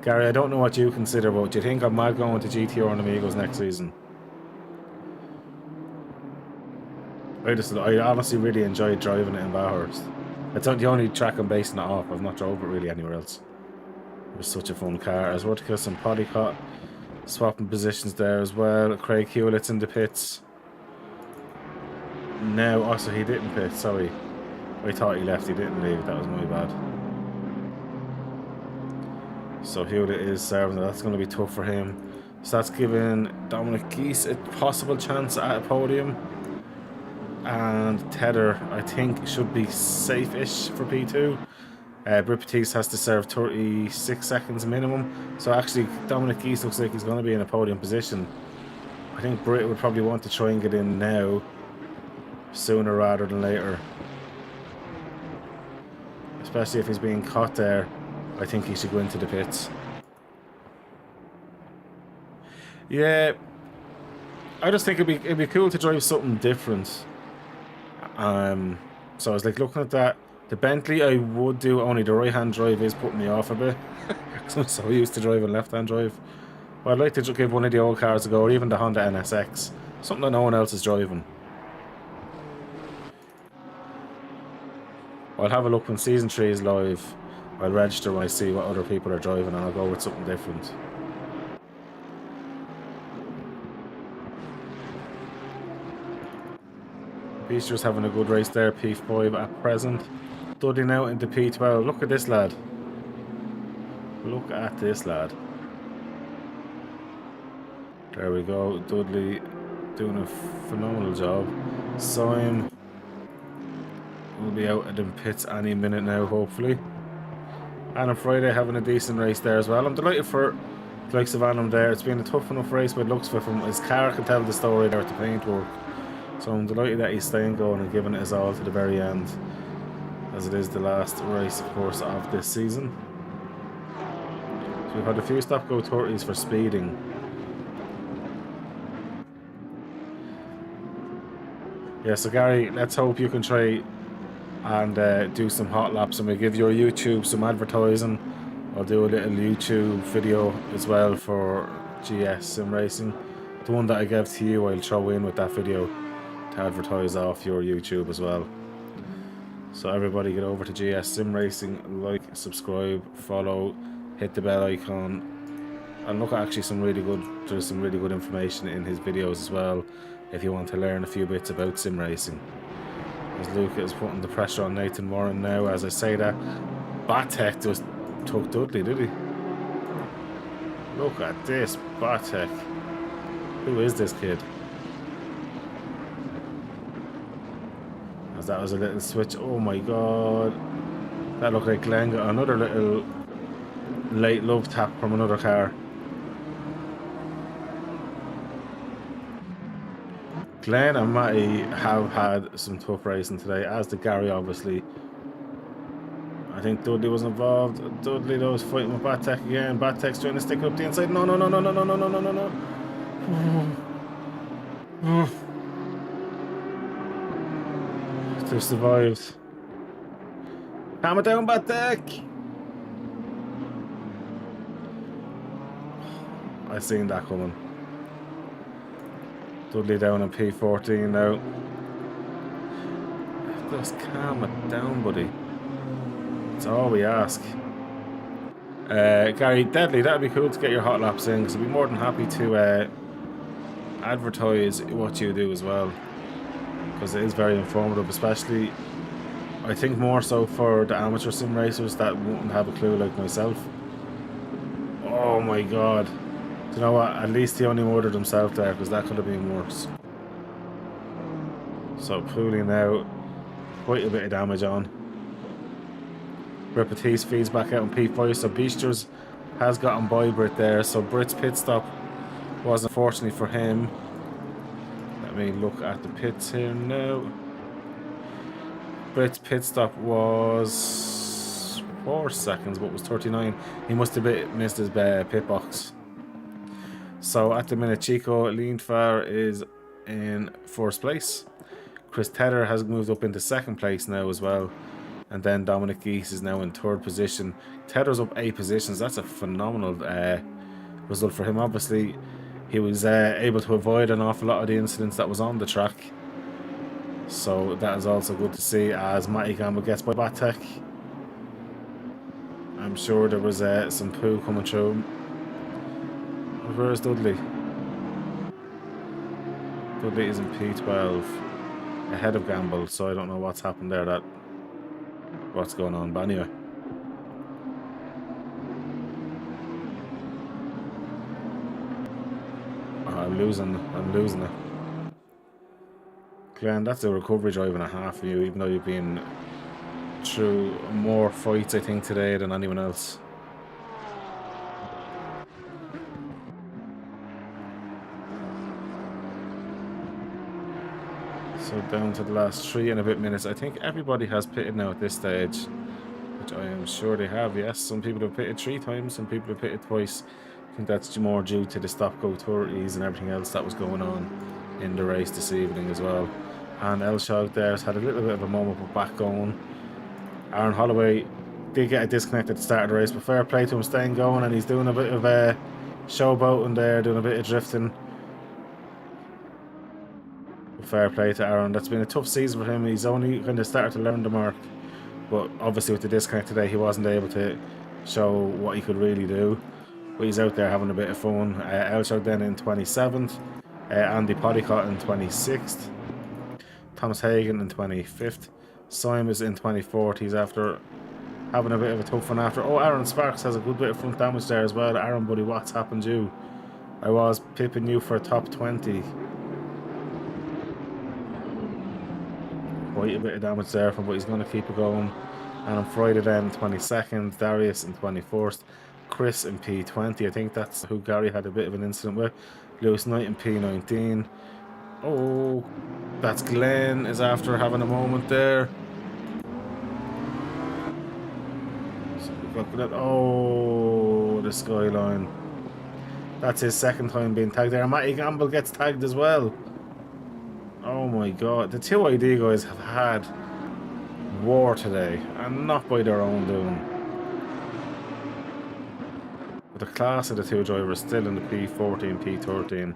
S1: Gary, I don't know what you consider, but do you think I might go with the GTR and Amigos next season? I honestly really enjoyed driving it in Bathurst. It's the only track I'm basing it off. I've not drove it really anywhere else. It was such a fun car. As Rutgers and Polycott swapping positions there as well. Craig Hewlett's in the pits. No, also he didn't pit, sorry. I thought he left, he didn't leave. That was my bad. So Hewlett is serving. That's going to be tough for him. So that's giving Dominic Geese a possible chance at a podium. And Tedder, I think, should be safe-ish for P2. Britt Batiste has to serve 36 seconds minimum. So actually, Dominic Geese looks like he's going to be in a podium position. I think Britt would probably want to try and get in now, sooner rather than later. Especially if he's being caught there, I think he should go into the pits. Yeah, I just think it'd be cool to drive something different. So I was like looking at that. The Bentley I would do, only the right hand drive is putting me off a bit. Because I'm so used to driving left hand drive. But I'd like to give one of the old cars a go, or even the Honda NSX. Something that no one else is driving. I'll have a look when Season 3 is live. I'll register when I see what other people are driving, and I'll go with something different. Beaster's having a good race there, P5 at present. Dudley now into P12. Look at this lad. Look at this lad. There we go. Dudley doing a phenomenal job. Syme will be out of the pits any minute now, hopefully. And on Friday having a decent race there as well. I'm delighted for the likes of Adam there. It's been a tough enough race, but it looks for him. His car can tell the story there at the paintwork. So I'm delighted that he's staying going and giving it his all to the very end, as it is the last race, of course, of this season. So we've had a few stop-go 30s for speeding. Yeah, so Gary, let's hope you can try and do some hot laps, and we'll give your YouTube some advertising. I'll do a little YouTube video as well for GS Sim Racing. The one that I gave to you, I'll throw in with that video to advertise off your YouTube as well. So everybody get over to GS Sim Racing, like, subscribe, follow, hit the bell icon, and look at actually there's some really good information in his videos as well if you want to learn a few bits about sim racing. As Luca is putting the pressure on Nathan Warren now, as I say that, Batek just took Dudley, did he? Look at this, Batek. Who is this kid? As that was a little switch. Oh my god. That looked like Glenn got another little late love tap from another car. Glenn and Matty have had some tough racing today, as did Gary, obviously. I think Dudley was involved. Dudley though was fighting with Batek again. Batek's trying to stick up the inside. No, no, no, no, no, no, no, no, no, no, no. They survived. Calm it down, Batek. I seen that coming. Dudley down on P14 now. Just calm it down, buddy. That's all we ask. Gary, Deadly, that'd be cool to get your hot laps in, because I'd be more than happy to advertise what you do as well, because it is very informative, especially I think more so for the amateur sim racers that wouldn't have a clue like myself. Oh my god. Do you know what? At least he only murdered himself there, because that could have been worse. So Pooley now, quite a bit of damage on. Britt Batiste feeds back out on P5, so Beasters has gotten by Britt there, so Britt's pit stop was unfortunately for him. Let me look at the pits here now. Britt's pit stop was 4 seconds, but was 39. He must have missed his pit box. So at the minute, Chico leentvaar is in first place. Chris Tedder has moved up into second place now as well. And then Dominic Geese is now in third position. Tedder's up 8 positions. That's a phenomenal result for him. Obviously, he was able to avoid an awful lot of the incidents that was on the track. So that is also good to see as Matty Gamble gets by Batek. I'm sure there was some poo coming through. Where's Dudley? Dudley is in P12 ahead of Gamble, so I don't know what's happened there. What's going on, but anyway. Oh, I'm losing it. Glenn, that's a recovery drive and a half for you, even though you've been through more fights, I think, today than anyone else. So down to the last 3 and a bit minutes. I think everybody has pitted now at this stage, which I am sure they have. Yes, some people have pitted 3 times, some people have pitted twice. I think that's more due to the stop-go 30s and everything else that was going on in the race this evening as well. And Elshog there has had a little bit of a moment but back going. Aaron Holloway did get a disconnect at the start of the race, but fair play to him staying going, and he's doing a bit of showboating there, doing a bit of drifting. Fair play to Aaron. That's been a tough season for him. He's only kind of started to learn the mark, but obviously with the disconnect today he wasn't able to show what he could really do, but he's out there having a bit of fun. Elshog then in 27th, Andy Podicott in 26th, Thomas Hagan in 25th, Simon is in 24th. He's after having a bit of a tough one after. Oh, Aaron Sparks has a good bit of front damage there as well. Aaron, buddy, what's happened to you? I was pipping you for a top 20. Quite a bit of damage there from, but he's going to keep it going. And on Friday then 22nd, Darius in 21st, Chris in P20. I think that's who Gary had a bit of an incident with. Lewis Knight in P19. Oh, that's Glenn is after having a moment there. So we've got, oh, the skyline. That's his second time being tagged there. Matty Gamble gets tagged as well. Oh my god, the 2ID guys have had war today, and not by their own doing. But the class of the 2 drivers still in the P14, P13.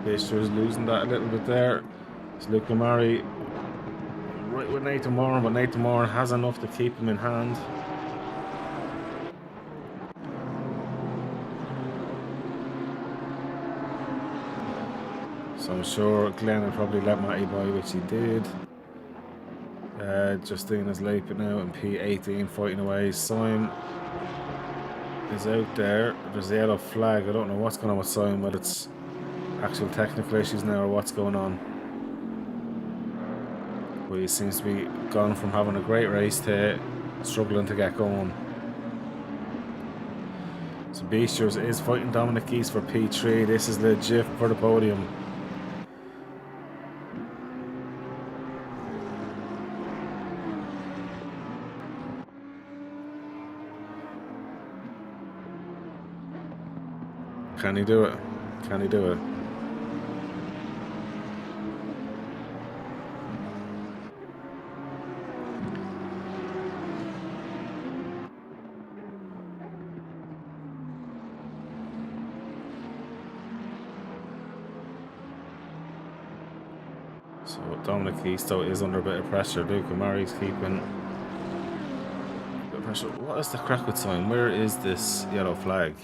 S1: Fisher's losing that a little bit there. It's Luke Lamari right with Nathan Moran, but Nathan Moran has enough to keep him in hand. So I'm sure Glenn will probably let Matty by, which he did. Justina's Lapin now in P18 fighting away. Simon is out there. There's a yellow flag. I don't know what's going on with Simon, whether it's actual technical issues now or what's going on. But he seems to be gone from having a great race to struggling to get going. So Beasters is fighting Dominic Geese for P3. This is legit for the podium. Can he do it? Can he do it? So Dominic Easto is under a bit of pressure. Luke Amari's keeping a bit of pressure. What is the crack with Simon? Where is this yellow flag?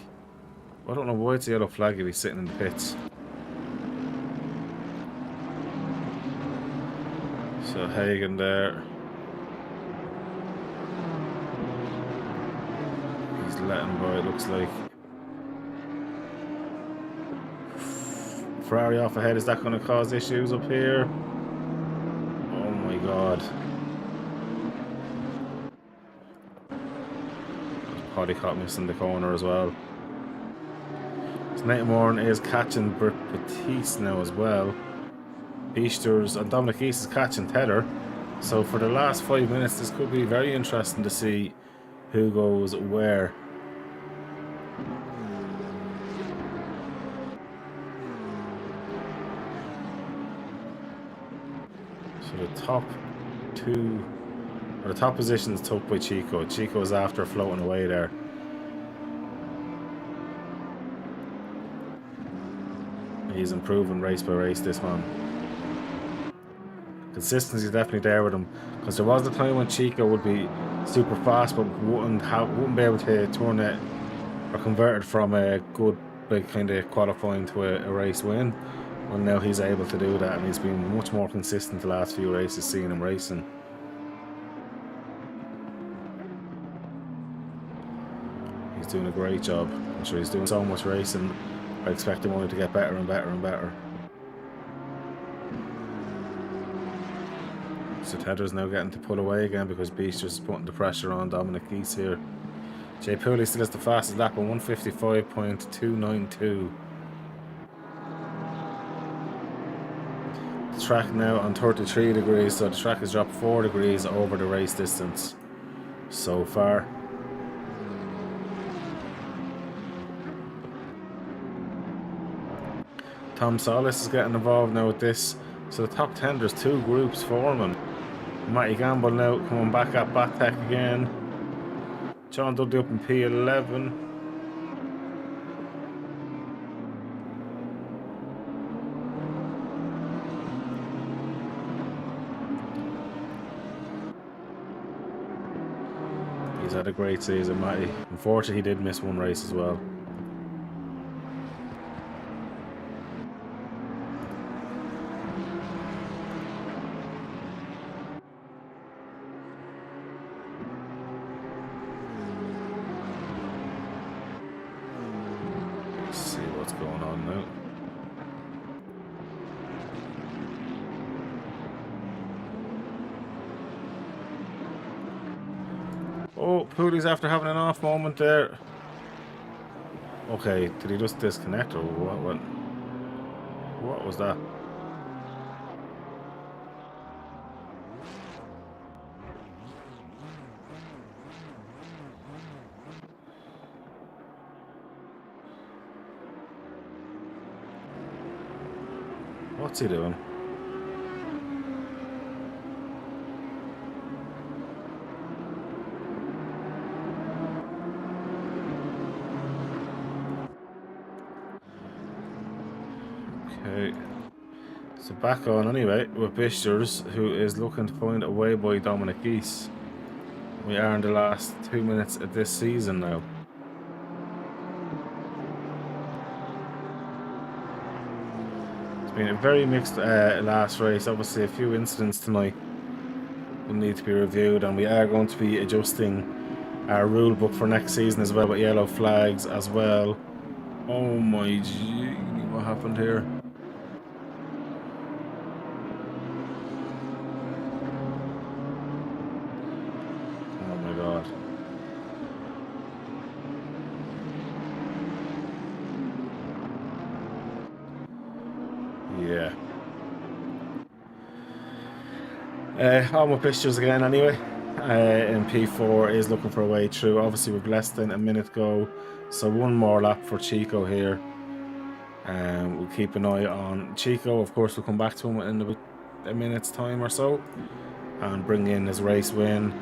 S1: I don't know why it's a yellow flag if he's sitting in the pits. So Hagen there. He's letting by, it looks like. Ferrari off ahead, is that going to cause issues up here? Oh my god. Podicott missing the corner as well. So Nathan Moran is catching Britt Batiste now as well. Easters and Dominic East is catching tether. So for the last 5 minutes, this could be very interesting to see who goes where. So the top two, or the top position is took by Chico. Chico is after floating away there. He's improving race by race, this man. Consistency is definitely there with him, because there was a time when Chico would be super fast but wouldn't be able to turn it or convert it from a good big kind of qualifying to a race win. Well, now he's able to do that, and he's been much more consistent the last few races, seeing him racing. He's doing a great job. I'm sure he's doing so much racing. I expect him only to get better and better and better. So Tedder's now getting to pull away again because Beast just putting the pressure on Dominic East here. Jay Pooley still has the fastest lap on 155.292. The track now on 33 degrees, so the track has dropped 4 degrees over the race distance so far. Tom Solis is getting involved now with this. So the top 10, there's 2 groups forming. Matty Gamble now coming back at Batek again. John Dudley up in P11. He's had a great season, Matty. Unfortunately, he did miss one race as well. Oh, Pooley's after having an off moment there. Okay, did he just disconnect or what was that? What's he doing? Okay, so back on anyway with Bishers, who is looking to find a way by Dominic East. We are in the last 2 minutes of this season now. It's been a very mixed last race. Obviously a few incidents tonight will need to be reviewed, and we are going to be adjusting our rule book for next season as well, with yellow flags as well. Oh my gee, what happened here? Yeah. On with Pictures again anyway. In P4 is looking for a way through. Obviously with less than a minute go, so one more lap for Chico here. We'll keep an eye on Chico. Of course, we'll come back to him in about a minute's time or so and bring in his race win.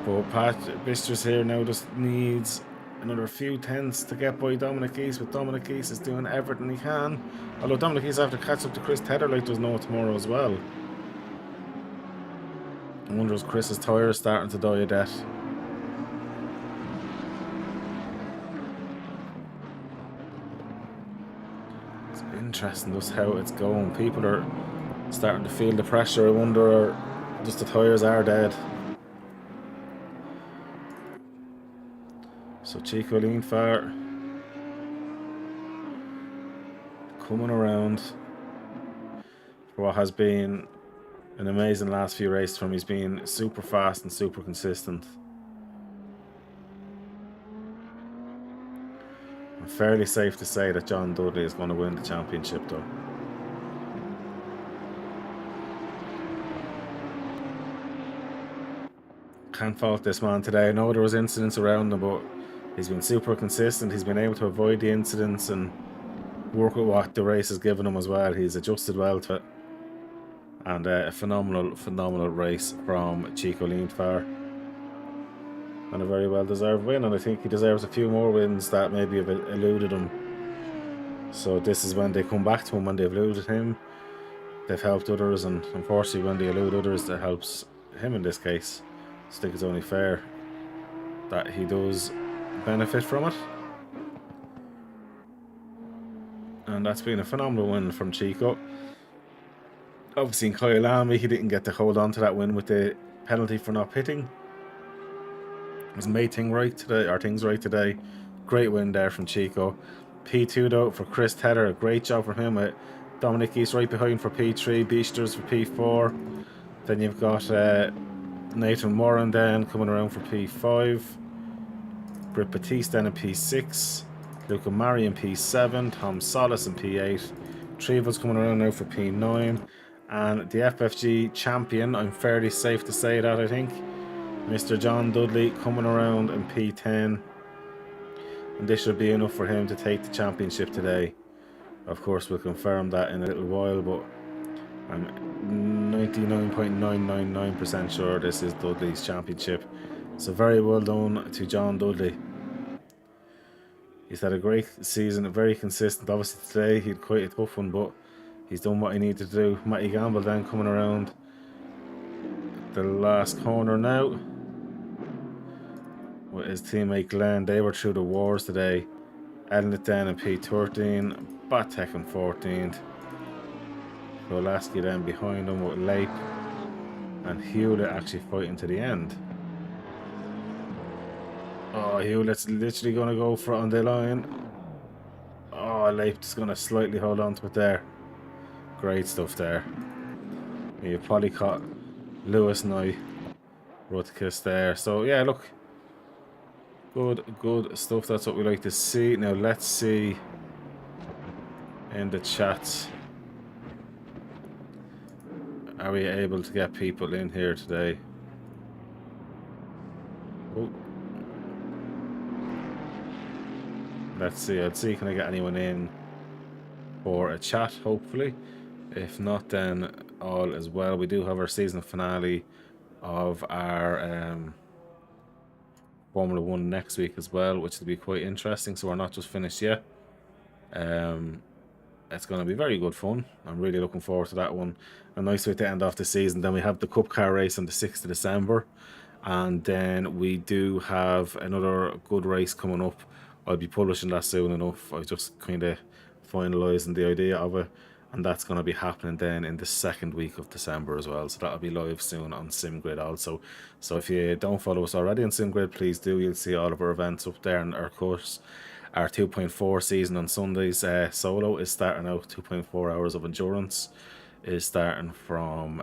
S1: But Pat Bisters here now just needs another few tenths to get by Dominic East, but Dominic East is doing everything he can. Although Dominic East have to catch up to Chris Tedder like there's no tomorrow as well. I wonder if Chris's tyre is starting to die a death. It's interesting just how it's going. People are starting to feel the pressure. I wonder just the tyres are dead. So Chico leentvaar coming around for what has been an amazing last few races from him. He's been super fast and super consistent. I'm fairly safe to say that John Dudley is going to win the championship though. can't fault this man today. I know there was incidents around him, but he's been super consistent. He's been able to avoid the incidents and work with what the race has given him as well. He's adjusted well to it. And a phenomenal race from Chico Leentvaar. And a very well-deserved win. And I think he deserves a few more wins that maybe have eluded him. So this is when they come back to him, when they've eluded him. They've helped others, and unfortunately when they elude others, that helps him in this case. So I think it's only fair that he does benefit from it. And that's been a phenomenal win from Chico. Obviously in Kyalami, he didn't get to hold on to that win with the penalty for not pitting. He's made things right today. Great win there from Chico. P2 though for Chris Tedder, a great job from him. Dominic East right behind for P3, Beasters for P4. Then you've got Nathan Moran then coming around for P5. Britt Batiste then in P6. Luca Mari in P7. Tom Solis in P8. Trevel's coming around now for P9. And the FFG champion, I'm fairly safe to say that, I think, Mr. John Dudley coming around in P10. And this should be enough for him to take the championship today. Of course, we'll confirm that in a little while, but I'm 99.999% sure this is Dudley's championship. So very well done to John Dudley. He's had a great season, very consistent. Obviously today he had quite a tough one, but he's done what he needed to do. Matty Gamble then coming around the last corner now with his teammate Glenn. They were through the wars today. Elnett then in P13, Batek in 14th. Pulaski then behind him with Lake and Hewlett actually fighting to the end. Oh, Hewlett's literally going to go for it on the line. Oh, Lake's going to slightly hold on to it there. Great stuff there. You've probably caught Lewis and I Rutkiss there. So yeah, look, good stuff. That's what we like to see. Now let's see in the chats, are we able to get people in here today? Oh. Let's see. I'll see, can I get anyone in for a chat, hopefully. If not, then all is well. We do have our season finale of our Formula 1 next week as well, which will be quite interesting. So we're not just finished yet. It's going to be very good fun. I'm really looking forward to that one. A nice way to end off the season. Then we have the Cup Car race on the 6th of December. And then we do have another good race coming up. I'll be publishing that soon enough. I just kind of finalising the idea of it. And that's going to be happening then in the second week of December as well. So that'll be live soon on SimGrid also. So if you don't follow us already on SimGrid, please do. You'll see all of our events up there. And of course, our 2.4 season on Sundays solo is starting out. 2.4 hours of endurance is starting from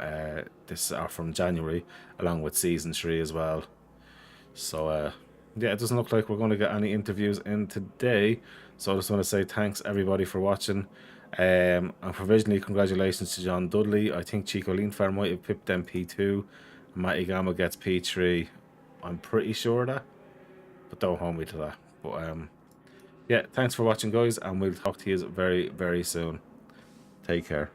S1: from January, along with season 3 as well. So yeah, it doesn't look like we're going to get any interviews in today. So I just want to say thanks everybody for watching. And provisionally congratulations to John Dudley. I think Chico Leentvaar might have pipped them P2. Matty Gamble gets P3. I'm pretty sure of that, but don't hold me to that. But yeah, thanks for watching, guys, and we'll talk to you very, very soon. Take care.